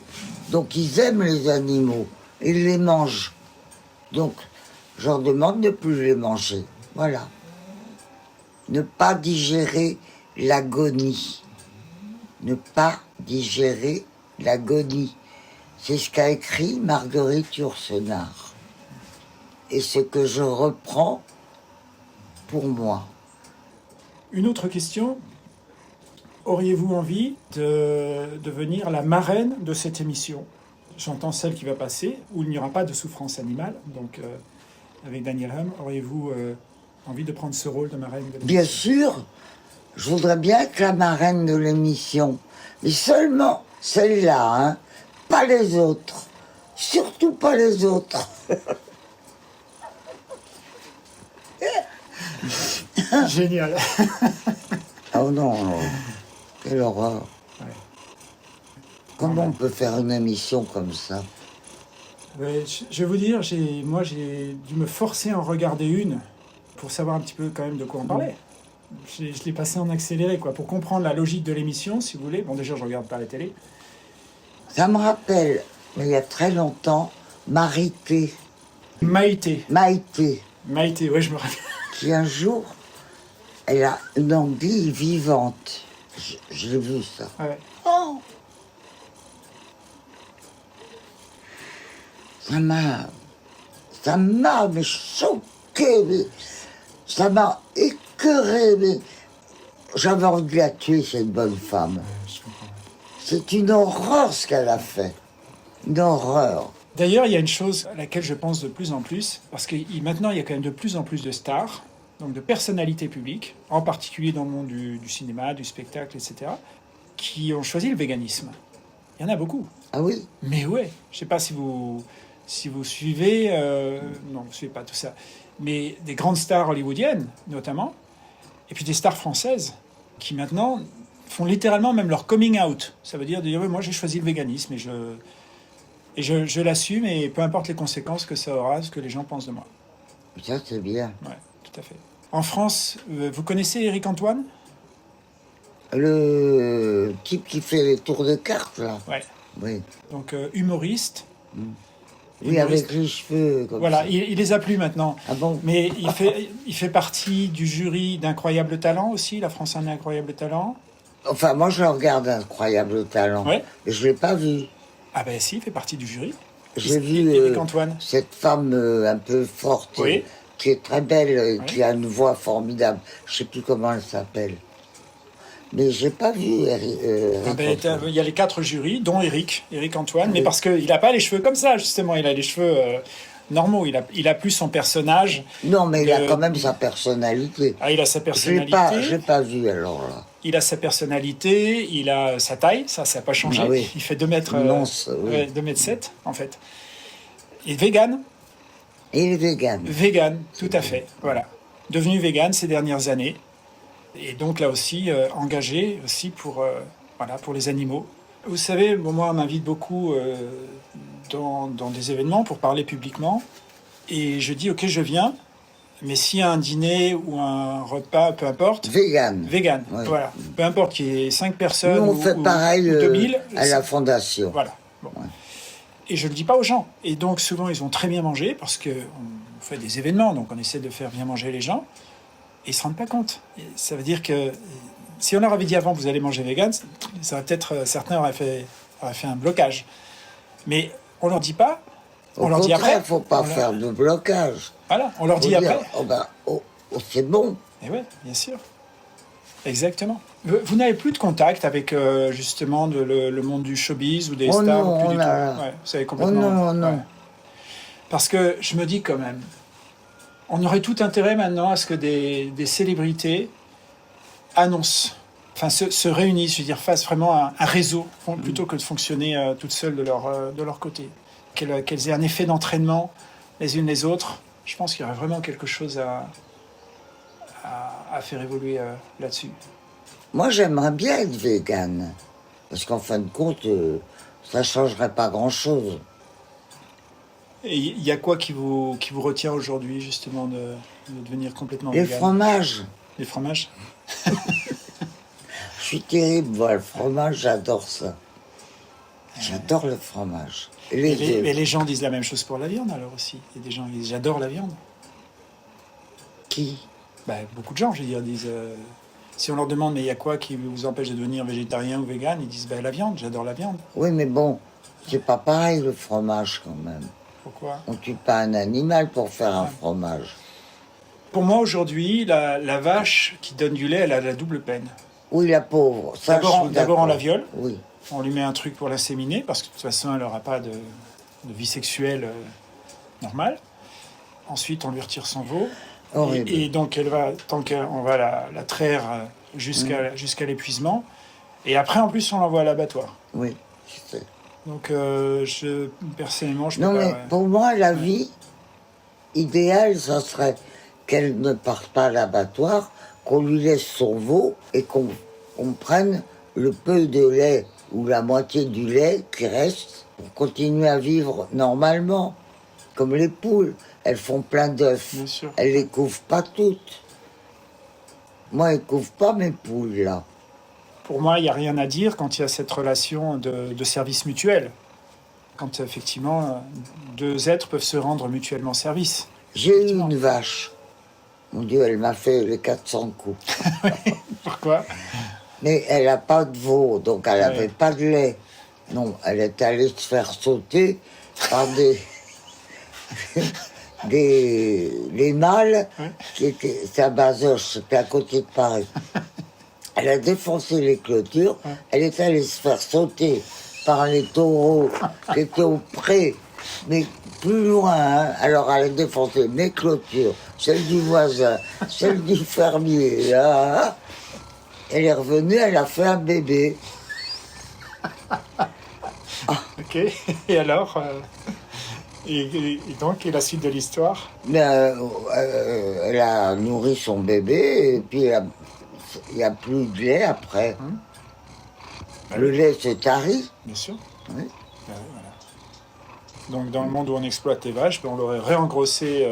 Donc ils aiment les animaux, ils les mangent. Donc je leur demande de ne plus les manger. Voilà. Ne pas digérer l'agonie. Ne pas digérer l'agonie. C'est ce qu'a écrit Marguerite Yourcenar. Et ce que je reprends pour moi. Une autre question. Auriez-vous envie de devenir la marraine de cette émission? J'entends celle qui va passer, où il n'y aura pas de souffrance animale. Donc, avec Daniel Hum, auriez-vous envie de prendre ce rôle de marraine de l'émission? Bien sûr, je voudrais bien être la marraine de l'émission. Mais seulement celle-là, hein, pas les autres. Surtout pas les autres. Génial. Oh non, non. Quelle horreur. Ouais. Comment on peut faire une émission comme ça? Ouais, je vais vous dire, moi j'ai dû me forcer à en regarder une pour savoir un petit peu quand même de quoi on parlait. Je l'ai passé en accéléré, quoi, pour comprendre la logique de l'émission, si vous voulez. Bon, déjà, je regarde pas la télé. Ça me rappelle, mais il y a très longtemps, Maïté, Maïté, ouais, je me rappelle. qui un jour, elle a une anguille vivante. J'ai vu ça. Ouais. Oh, ça m'a mais choqué, mais ça m'a écœuré, mais j'avais envie de la tuer, cette bonne femme. Je comprends. C'est une horreur ce qu'elle a fait. Une horreur. D'ailleurs, il y a une chose à laquelle je pense de plus en plus, parce que maintenant, il y a quand même de plus en plus de stars, donc de personnalités publiques, en particulier dans le monde du cinéma, du spectacle, etc., qui ont choisi le véganisme. Il y en a beaucoup. Ah oui? Mais ouais, je sais pas si vous suivez, non, vous suivez pas tout ça, mais des grandes stars hollywoodiennes, notamment, et puis des stars françaises, qui maintenant font littéralement même leur coming out. Ça veut dire, ouais, moi j'ai choisi le véganisme et je l'assume, et peu importe les conséquences que ça aura, ce que les gens pensent de moi. Ça, c'est bien. Ouais, tout à fait. En France, vous connaissez Éric Antoine? Le type qui fait les tours de cartes, là. Ouais. Oui. Donc humoriste. Oui, avec les cheveux comme Voilà, ça. il les a plus maintenant. Ah bon? Mais il fait partie du jury d'Incroyable Talent aussi, La France a un incroyable talent. Enfin, moi, je regarde Incroyable Talent. Ouais. Je ne l'ai pas vu. Ah ben si, il fait partie du jury. J'ai vu Éric Antoine. cette femme un peu forte, Oui. qui est très belle, Oui. qui a une voix formidable. Je ne sais plus comment elle s'appelle. Mais j'ai pas vu Eric Ah ben, Antoine. il y a les 4 jurys, dont Éric Antoine, mais parce qu'il n'a pas les cheveux comme ça, justement, il a les cheveux normaux, il a plus son personnage. Non, mais il a de- quand même sa personnalité. Ah, il a sa Je personnalité, l'ai pas vu alors là. il a sa personnalité, il a sa taille, ça n'a pas changé. Ah oui. Il fait 2 mètres, Immense, oui. ouais, 2 mètres 7, en fait. Et vegan, Et il est vegan. vegan, tout à fait, voilà. Devenu vegan ces dernières années. Et donc là aussi, engagé aussi pour les animaux. Vous savez, moi, on m'invite beaucoup dans des événements pour parler publiquement. Et je dis, ok, je viens, mais s'il y a un dîner ou un repas, peu importe, Vegan. vegan, Ouais. voilà. Peu importe qu'il y ait 5 personnes Nous, on fait pareil ou 2000. à la fondation. Voilà. Bon. Et je ne le dis pas aux gens. Et donc, souvent, ils ont très bien mangé parce qu'on fait des événements, donc on essaie de faire bien manger les gens. Et ils ne se rendent pas compte. Et ça veut dire que si on leur avait dit avant, vous allez manger vegan, ça aurait peut-être, certains auraient fait un blocage. Mais on ne leur dit pas. Au On leur dit contraire, il après. ne faut pas On leur- faire de blocage. Voilà, on leur Faut dit dire, après. oh ben, c'est bon. Et oui, bien sûr. Exactement. Vous n'avez plus de contact avec justement le monde du showbiz ou des Oh stars non, plus on du a- tout. Ouais, vous savez Oh complètement. non, non. Ouais. Parce que je me dis quand même, on aurait tout intérêt maintenant à ce que des célébrités annoncent, enfin se réunissent, je veux dire, fassent vraiment un réseau, plutôt que de fonctionner toutes seules de leur côté. Qu'elles aient un effet d'entraînement les unes les autres. Je pense qu'il y aurait vraiment quelque chose à faire évoluer là-dessus. Moi, j'aimerais bien être vegan. Parce qu'en fin de compte, ça ne changerait pas grand-chose. Et il y a quoi qui vous retient aujourd'hui, justement, de devenir complètement Les vegan? fromages. Les fromages. Je suis terrible, moi, le fromage, j'adore ça. J'adore le fromage. Et les œufs. Et les gens disent la même chose pour la viande, alors aussi. Il y a des gens qui disent « j'adore la viande ». Qui? Beaucoup de gens, je veux dire, disent... si on leur demande « mais il y a quoi qui vous empêche de devenir végétarien ou vegan ?» Ils disent « la viande, j'adore la viande Oui, mais bon, c'est pas pareil le fromage quand même. ». Pourquoi? On tue pas un animal pour faire un fromage. Pour moi, aujourd'hui, la vache qui donne du lait, elle a la double peine. Oui, la pauvre. Ça, je suis D'abord, on la d'accord. viole. Oui. On lui met un truc pour l'inséminer, parce que de toute façon, elle n'aura pas de vie sexuelle normale. Ensuite, on lui retire son veau. Horrible. Et donc, elle va, tant qu'on va la traire jusqu'à l'épuisement. Et après, en plus, on l'envoie à l'abattoir. Oui, je sais. Donc, personnellement, je peux Non, pas... mais ouais. pour moi, la vie idéale, ça serait qu'elle ne parte pas à l'abattoir, qu'on lui laisse son veau et qu'on prenne le peu de lait ou la moitié du lait qui reste pour continuer à vivre normalement. Comme les poules, elles font plein d'œufs. Bien sûr. Elles les couvrent pas toutes. Moi, elles couvrent pas mes poules, là. Pour moi, il n'y a rien à dire quand il y a cette relation de service mutuel. Quand, effectivement, deux êtres peuvent se rendre mutuellement service. J'ai eu Effectivement. une vache. Mon Dieu, elle m'a fait les 400 coups. Pourquoi? Mais elle n'a pas de veau, donc elle n'avait Ouais. pas de lait. Non, elle est allée se faire sauter par les mâles Ouais. qui étaient... C'est à Bazoches, c'était à côté de Paris. Elle a défoncé les clôtures, elle est allée se faire sauter par les taureaux qui étaient au pré, mais plus loin, hein. Alors elle a défoncé mes clôtures, celles du voisin, celles du fermier, là. Elle est revenue, elle a fait un bébé. Ok. Et alors et donc, et la suite de l'histoire? Mais, elle a nourri son bébé, et puis il n'y a plus de lait après. Le lait se tarit. Bien sûr. Oui. Voilà. Donc, dans le monde où on exploite les vaches, on l'aurait réengrossé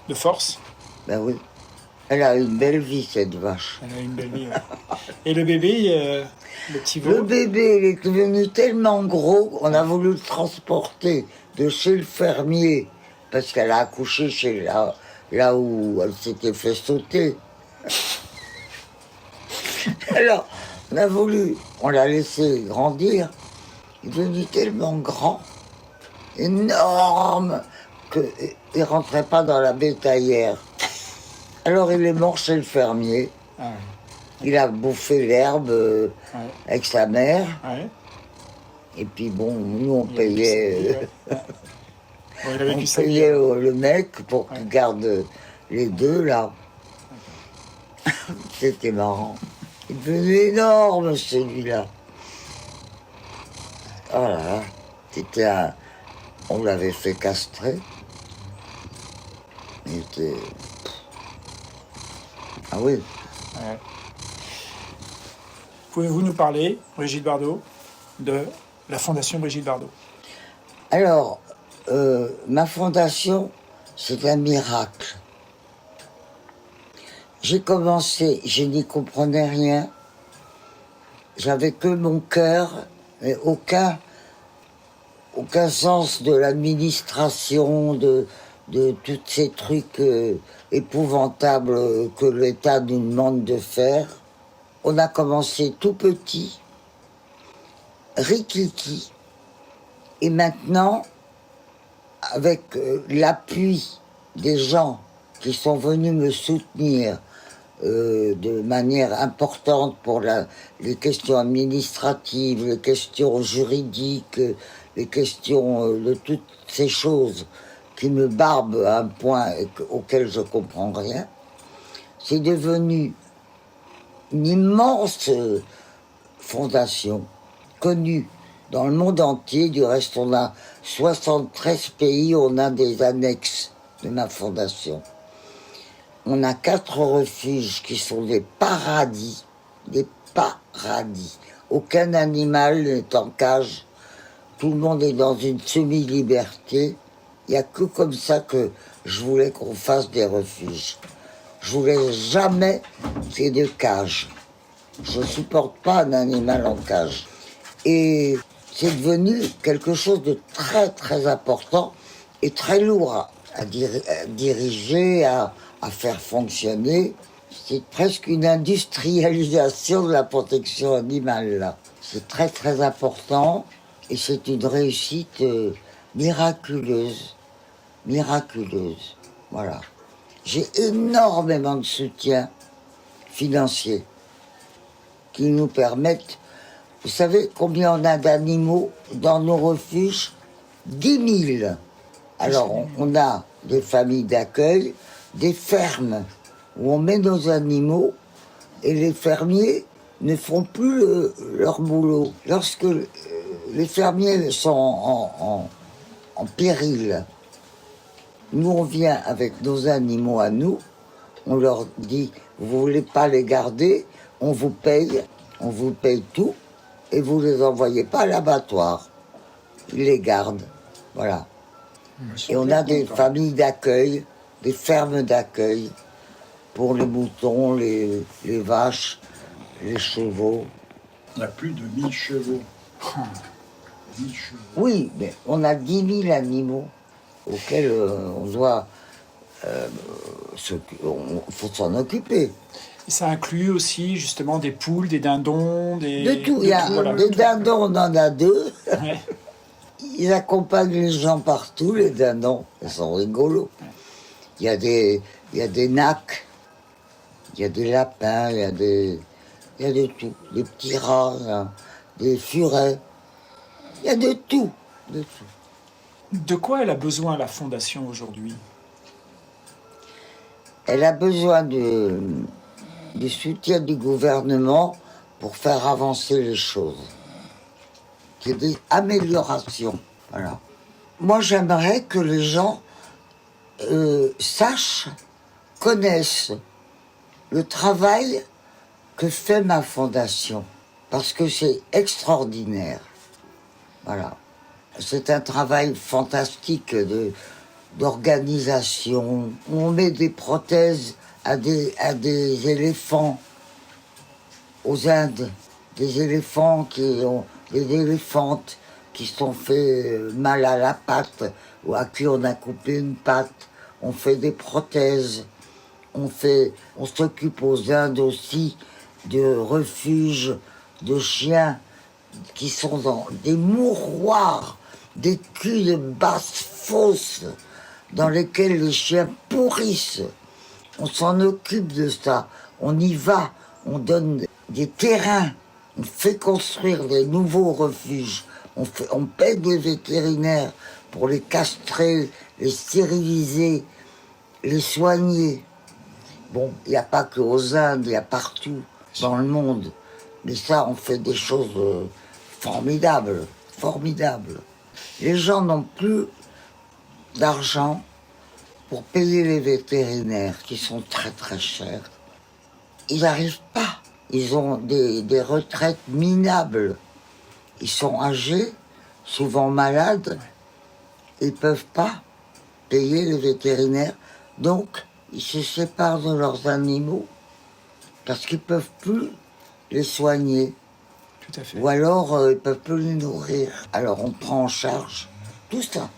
de force. Ben oui. Elle a une belle vie, cette vache. Elle a une belle vie. Ouais. Et le bébé, le petit veau. Le bébé, il est devenu tellement gros qu'on a voulu le transporter de chez le fermier, parce qu'elle a accouché chez là où elle s'était fait sauter. Alors, on l'a laissé grandir. Il est devenu tellement grand, énorme, qu'il ne rentrait pas dans la bétaillère. Alors il est mort chez le fermier. Ah ouais. Il a bouffé l'herbe avec sa mère. Ouais. Et puis bon, nous on Il a payait, Bon, il a vécu sa vie. le mec pour qu'il garde les deux là. C'était marrant. Il est devenu énorme celui-là. Oh là là, on l'avait fait castrer. Il était... Ah oui. Ouais. Pouvez-vous nous parler, Brigitte Bardot, de la Fondation Brigitte Bardot? Alors, ma fondation, c'est un miracle. J'ai commencé, je n'y comprenais rien. J'avais que mon cœur, mais aucun sens de l'administration, de tous ces trucs épouvantables que l'État nous demande de faire. On a commencé tout petit, rikiki, et maintenant, avec l'appui des gens qui sont venus me soutenir de manière importante pour les questions administratives, les questions juridiques, les questions de toutes ces choses qui me barbent à un point auquel je comprends rien, c'est devenu une immense fondation connue dans le monde entier. Du reste, on a 73 pays, on a des annexes de ma fondation. On a 4 refuges qui sont des paradis, des paradis. Aucun animal n'est en cage, tout le monde est dans une semi-liberté. Il n'y a que comme ça que je voulais qu'on fasse des refuges. Je voulais jamais qu'il y ait de cage. Je ne supporte pas un animal en cage. Et c'est devenu quelque chose de très très important et très lourd à diriger, à faire fonctionner. C'est presque une industrialisation de la protection animale, là. C'est très très important et c'est une réussite miraculeuse. Miraculeuse. Voilà. J'ai énormément de soutien financier qui nous permettent... Vous savez combien on a d'animaux dans nos refuges? 10 000. Alors, on a des familles d'accueil, des fermes où on met nos animaux et les fermiers ne font plus leur boulot. Lorsque les fermiers sont en péril, nous on vient avec nos animaux à nous, on leur dit, vous voulez pas les garder, on vous paye tout, et vous les envoyez pas à l'abattoir. Ils les gardent, voilà. Et on a des familles d'accueil, des fermes d'accueil, pour les moutons, les vaches, les chevaux. Il y a plus de 1000 chevaux. 1000 chevaux. Oui, mais on a 10 000 animaux auxquels on doit... faut s'en occuper. Et ça inclut aussi justement des poules, des dindons, De tout. Les dindons, on en a 2. Ouais. Ils accompagnent les gens partout, les dindons. Ils sont rigolos. Il y a des nacs, il y a des lapins, il y a de tout. Des petits rats, là, des furets. Il y a de tout. De tout. De quoi elle a besoin, la Fondation, aujourd'hui? Elle a besoin du soutien du gouvernement pour faire avancer les choses. C'est des améliorations. Voilà. Moi, j'aimerais que les gens sachent, connaissent le travail que fait ma fondation, parce que c'est extraordinaire. Voilà. C'est un travail fantastique d'organisation. On met des prothèses à des éléphants aux Indes, des éléphantes qui se sont fait mal à la patte ou à qui on a coupé une patte. On fait des prothèses. On s'occupe aux Indes aussi de refuges de chiens qui sont dans des mouroirs, des culs de basse fosse dans lesquels les chiens pourrissent. On s'en occupe de ça. On y va. On donne des terrains. On fait construire des nouveaux refuges. On paie des vétérinaires pour les castrer, les stériliser, les soigner. Bon, il n'y a pas qu'aux Indes, il y a partout dans le monde. Mais ça, on fait des choses formidables, formidables. Les gens n'ont plus d'argent pour payer les vétérinaires, qui sont très très chers. Ils n'arrivent pas. Ils ont des retraites minables. Ils sont âgés, souvent malades. Ils ne peuvent pas payer les vétérinaires. Donc, ils se séparent de leurs animaux parce qu'ils ne peuvent plus les soigner. Tout à fait. Ou alors, ils ne peuvent plus les nourrir. Alors, on prend en charge tout ça.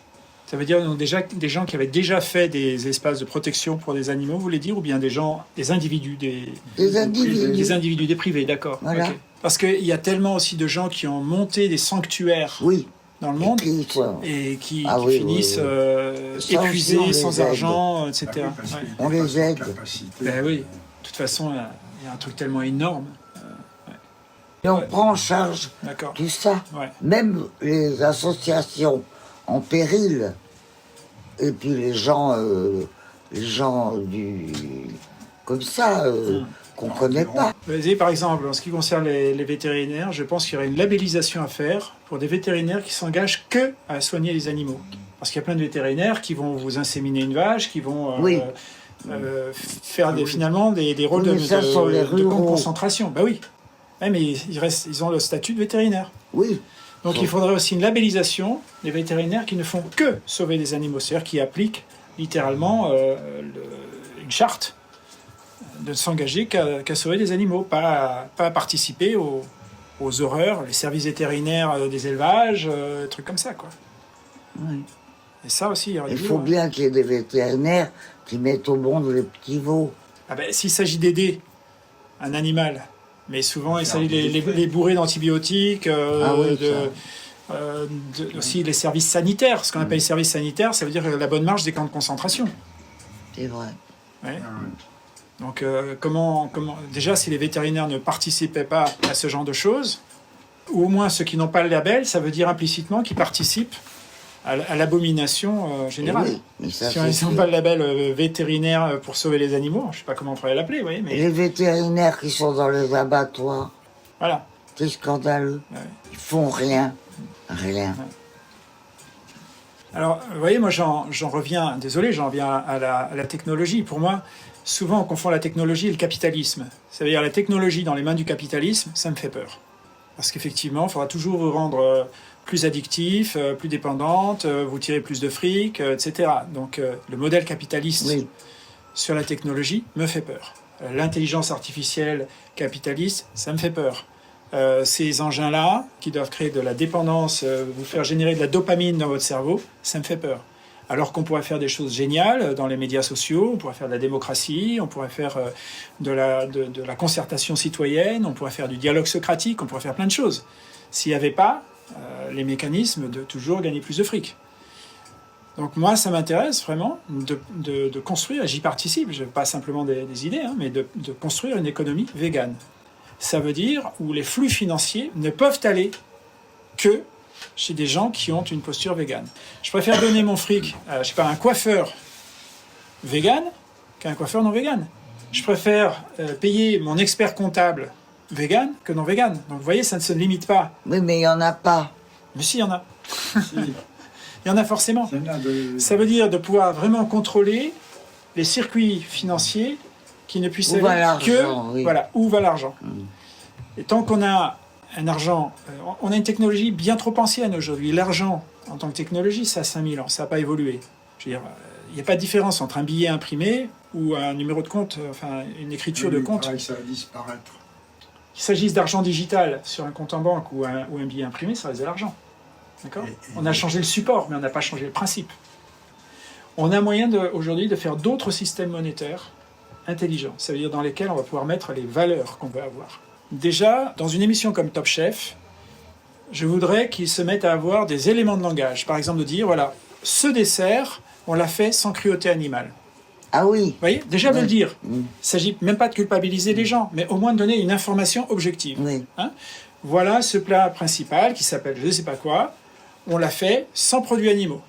Ça veut dire donc, déjà des gens qui avaient déjà fait des espaces de protection pour des animaux, vous voulez dire, ou bien des individus, Des individus. des individus, des privés, d'accord. Voilà. Ok. Parce qu'il y a tellement aussi de gens qui ont monté des sanctuaires Oui. dans le monde Et et qui oui, finissent oui, oui. épuisés, on les sans aide. argent, etc. Ah oui, parce Ouais. qu'il y a On pas les de aide. capacité. Ben oui, de toute façon, il y a un truc tellement énorme. Et on Ouais. prend en charge D'accord. tout ça. Ouais. Même les associations en péril. Et puis les gens comme ça, qu'on ne connaît pas. Vous voyez, par exemple, en ce qui concerne les vétérinaires, je pense qu'il y aurait une labellisation à faire pour des vétérinaires qui s'engagent que à soigner les animaux. Parce qu'il y a plein de vétérinaires qui vont vous inséminer une vache, qui vont Oui. faire finalement des rôles Oui, mais ça, sont les de camp de ruraux. concentration. Bah oui. Ouais, mais ils ont le statut de vétérinaire. Oui. Donc Bon. il faudrait aussi une labellisation des vétérinaires qui ne font que sauver des animaux, c'est-à-dire qui appliquent littéralement une charte de ne s'engager qu'à sauver des animaux, pas à participer aux horreurs, les services vétérinaires des élevages, trucs comme ça, quoi. Oui. Et ça aussi, Il faut bien qu'il y ait des vétérinaires qui mettent au monde les petits veaux. Ah ben, s'il s'agit d'aider un animal, mais souvent il s'agit de des faits. les bourrer d'antibiotiques, Ah oui, aussi les services sanitaires. Ce qu'on appelle les services sanitaires, ça veut dire la bonne marche des camps de concentration. C'est vrai. Ouais. Ah ouais. Donc comment déjà si les vétérinaires ne participaient pas à ce genre de choses, ou au moins ceux qui n'ont pas le label, ça veut dire implicitement qu'ils participent à l'abomination générale. Oui, mais ça, Si c'est on n'a sûr. pas le label vétérinaire pour sauver les animaux, je ne sais pas comment on pourrait l'appeler, vous voyez, Et mais les vétérinaires qui sont dans les abattoirs, voilà. c'est scandaleux. Ouais. Ils font rien. Rien. Alors, vous voyez, moi j'en reviens à la technologie. Pour moi, souvent on confond la technologie et le capitalisme. Ça veut dire la technologie dans les mains du capitalisme, ça me fait peur. Parce qu'effectivement, il faudra toujours vous rendre plus addictif, plus dépendante, vous tirer plus de fric, etc. Donc le modèle capitaliste Oui. sur la technologie me fait peur. L'intelligence artificielle capitaliste, ça me fait peur. Ces engins-là, qui doivent créer de la dépendance, vous faire générer de la dopamine dans votre cerveau, ça me fait peur. Alors qu'on pourrait faire des choses géniales dans les médias sociaux, on pourrait faire de la démocratie, on pourrait faire de la concertation citoyenne, on pourrait faire du dialogue socratique, on pourrait faire plein de choses. S'il n'y avait pas les mécanismes de toujours gagner plus de fric. Donc moi, ça m'intéresse vraiment de construire, j'y participe, je pas simplement des idées, hein, mais de construire une économie végane. Ça veut dire où les flux financiers ne peuvent aller que chez des gens qui ont une posture végane. Je préfère donner mon fric à, je sais pas, un coiffeur végane qu'à un coiffeur non végane. Je préfère payer mon expert comptable végane que non végane. Donc vous voyez, ça ne se limite pas. Oui, mais il n'y en a pas. Mais si, il y en a. Si, Il y en a forcément. il y en a Ça veut dire de pouvoir vraiment contrôler les circuits financiers qui ne puissent Où va aller l'argent, que oui. voilà, où va l'argent. Et tant qu'on a un argent, on a une technologie bien trop ancienne aujourd'hui. L'argent en tant que technologie, ça a 5000 ans, ça n'a pas évolué. Je veux dire, il n'y a pas de différence entre un billet imprimé ou un numéro de compte, enfin une écriture de compte. Pareil, ça va disparaître. Qu'il s'agisse d'argent digital sur un compte en banque ou un billet imprimé, ça reste de l'argent. D'accord ? On a changé le support, mais on n'a pas changé le principe. On a moyen aujourd'hui de faire d'autres systèmes monétaires intelligents, ça veut dire dans lesquels on va pouvoir mettre les valeurs qu'on veut avoir. Déjà, dans une émission comme Top Chef, je voudrais qu'ils se mettent à avoir des éléments de langage. Par exemple, de dire, voilà, ce dessert, on l'a fait sans cruauté animale. Ah oui. Vous voyez, déjà de Oui. le dire. Il ne s'agit même pas de culpabiliser les gens, mais au moins de donner une information objective. Oui. Hein ? Voilà ce plat principal qui s'appelle je ne sais pas quoi, on l'a fait sans produits animaux.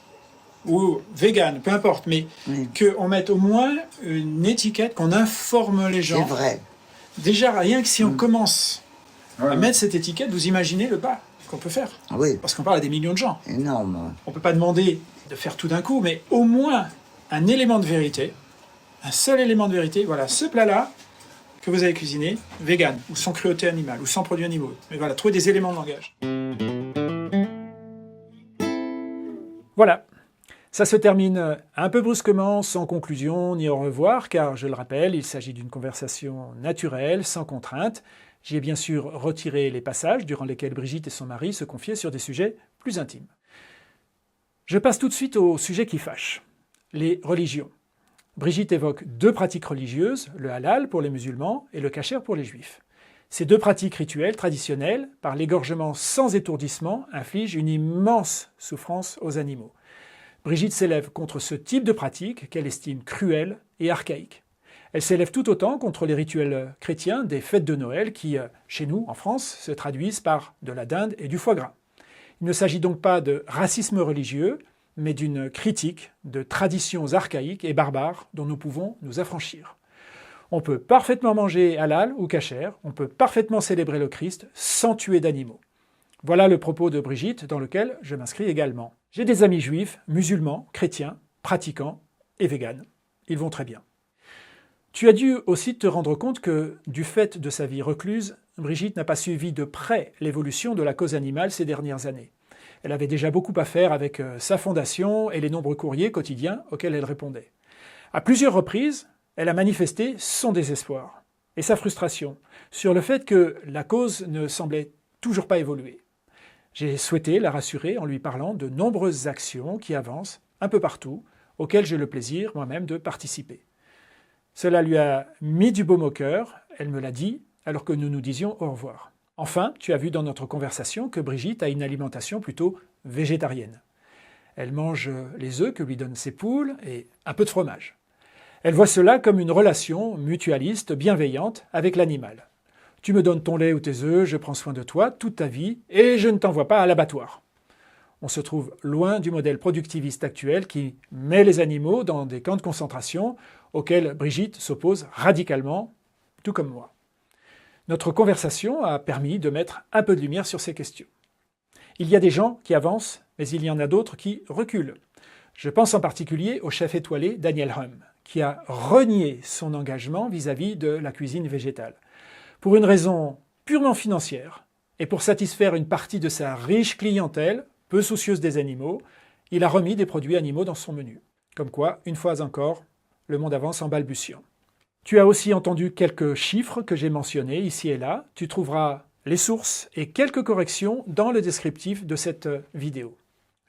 Ou vegan, peu importe, mais Oui. qu'on mette au moins une étiquette, qu'on informe les gens. C'est vrai. Déjà, rien que si on commence Ouais, à mettre cette étiquette, vous imaginez le pas qu'on peut faire. Oui. Parce qu'on parle à des millions de gens. Énorme. On ne peut pas demander de faire tout d'un coup, mais au moins un élément de vérité, un seul élément de vérité. Voilà, ce plat-là que vous avez cuisiné, vegan, ou sans cruauté animale, ou sans produits animaux. Mais voilà, trouver des éléments de langage. Voilà. Ça se termine un peu brusquement, sans conclusion ni au revoir, car je le rappelle, il s'agit d'une conversation naturelle, sans contrainte. J'y ai bien sûr retiré les passages durant lesquels Brigitte et son mari se confiaient sur des sujets plus intimes. Je passe tout de suite au sujet qui fâche, les religions. Brigitte évoque deux pratiques religieuses, le halal pour les musulmans et le kasher pour les juifs. Ces deux pratiques rituelles traditionnelles, par l'égorgement sans étourdissement, infligent une immense souffrance aux animaux. Brigitte s'élève contre ce type de pratique qu'elle estime cruelle et archaïque. Elle s'élève tout autant contre les rituels chrétiens des fêtes de Noël qui, chez nous, en France, se traduisent par de la dinde et du foie gras. Il ne s'agit donc pas de racisme religieux, mais d'une critique de traditions archaïques et barbares dont nous pouvons nous affranchir. On peut parfaitement manger halal ou kasher, on peut parfaitement célébrer le Christ sans tuer d'animaux. Voilà le propos de Brigitte dans lequel je m'inscris également. J'ai des amis juifs, musulmans, chrétiens, pratiquants et véganes. Ils vont très bien. Tu as dû aussi te rendre compte que, du fait de sa vie recluse, Brigitte n'a pas suivi de près l'évolution de la cause animale ces dernières années. Elle avait déjà beaucoup à faire avec sa fondation et les nombreux courriers quotidiens auxquels elle répondait. À plusieurs reprises, elle a manifesté son désespoir et sa frustration sur le fait que la cause ne semblait toujours pas évoluer. J'ai souhaité la rassurer en lui parlant de nombreuses actions qui avancent un peu partout, auxquelles j'ai le plaisir moi-même de participer. Cela lui a mis du baume au cœur, elle me l'a dit, alors que nous nous disions au revoir. Enfin, tu as vu dans notre conversation que Brigitte a une alimentation plutôt végétarienne. Elle mange les œufs que lui donnent ses poules et un peu de fromage. Elle voit cela comme une relation mutualiste, bienveillante avec l'animal. Tu me donnes ton lait ou tes œufs, je prends soin de toi toute ta vie et je ne t'envoie pas à l'abattoir. On se trouve loin du modèle productiviste actuel qui met les animaux dans des camps de concentration auxquels Brigitte s'oppose radicalement, tout comme moi. Notre conversation a permis de mettre un peu de lumière sur ces questions. Il y a des gens qui avancent, mais il y en a d'autres qui reculent. Je pense en particulier au chef étoilé Daniel Humm, qui a renié son engagement vis-à-vis de la cuisine végétale. Pour une raison purement financière, et pour satisfaire une partie de sa riche clientèle, peu soucieuse des animaux, il a remis des produits animaux dans son menu. Comme quoi, une fois encore, le monde avance en balbutiant. Tu as aussi entendu quelques chiffres que j'ai mentionnés ici et là. Tu trouveras les sources et quelques corrections dans le descriptif de cette vidéo.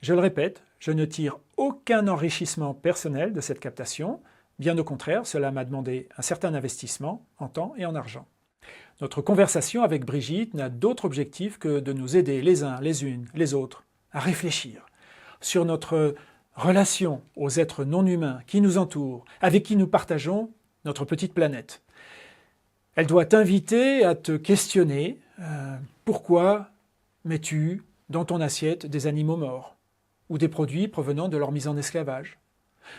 Je le répète, je ne tire aucun enrichissement personnel de cette captation. Bien au contraire, cela m'a demandé un certain investissement en temps et en argent. Notre conversation avec Brigitte n'a d'autre objectif que de nous aider les uns, les unes, les autres à réfléchir sur notre relation aux êtres non humains qui nous entourent, avec qui nous partageons notre petite planète. Elle doit t'inviter à te questionner pourquoi mets-tu dans ton assiette des animaux morts ou des produits provenant de leur mise en esclavage?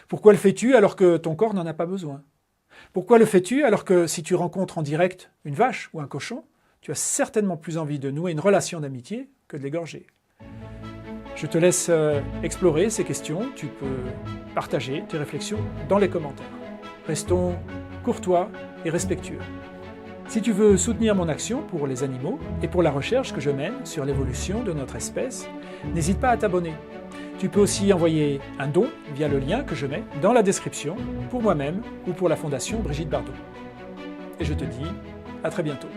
Pourquoi le fais-tu alors que ton corps n'en a pas besoin? Pourquoi le fais-tu alors que si tu rencontres en direct une vache ou un cochon, tu as certainement plus envie de nouer une relation d'amitié que de l'égorger? Je te laisse explorer ces questions, tu peux partager tes réflexions dans les commentaires. Restons courtois et respectueux. Si tu veux soutenir mon action pour les animaux et pour la recherche que je mène sur l'évolution de notre espèce, n'hésite pas à t'abonner. Tu peux aussi envoyer un don via le lien que je mets dans la description pour moi-même ou pour la Fondation Brigitte Bardot. Et je te dis à très bientôt.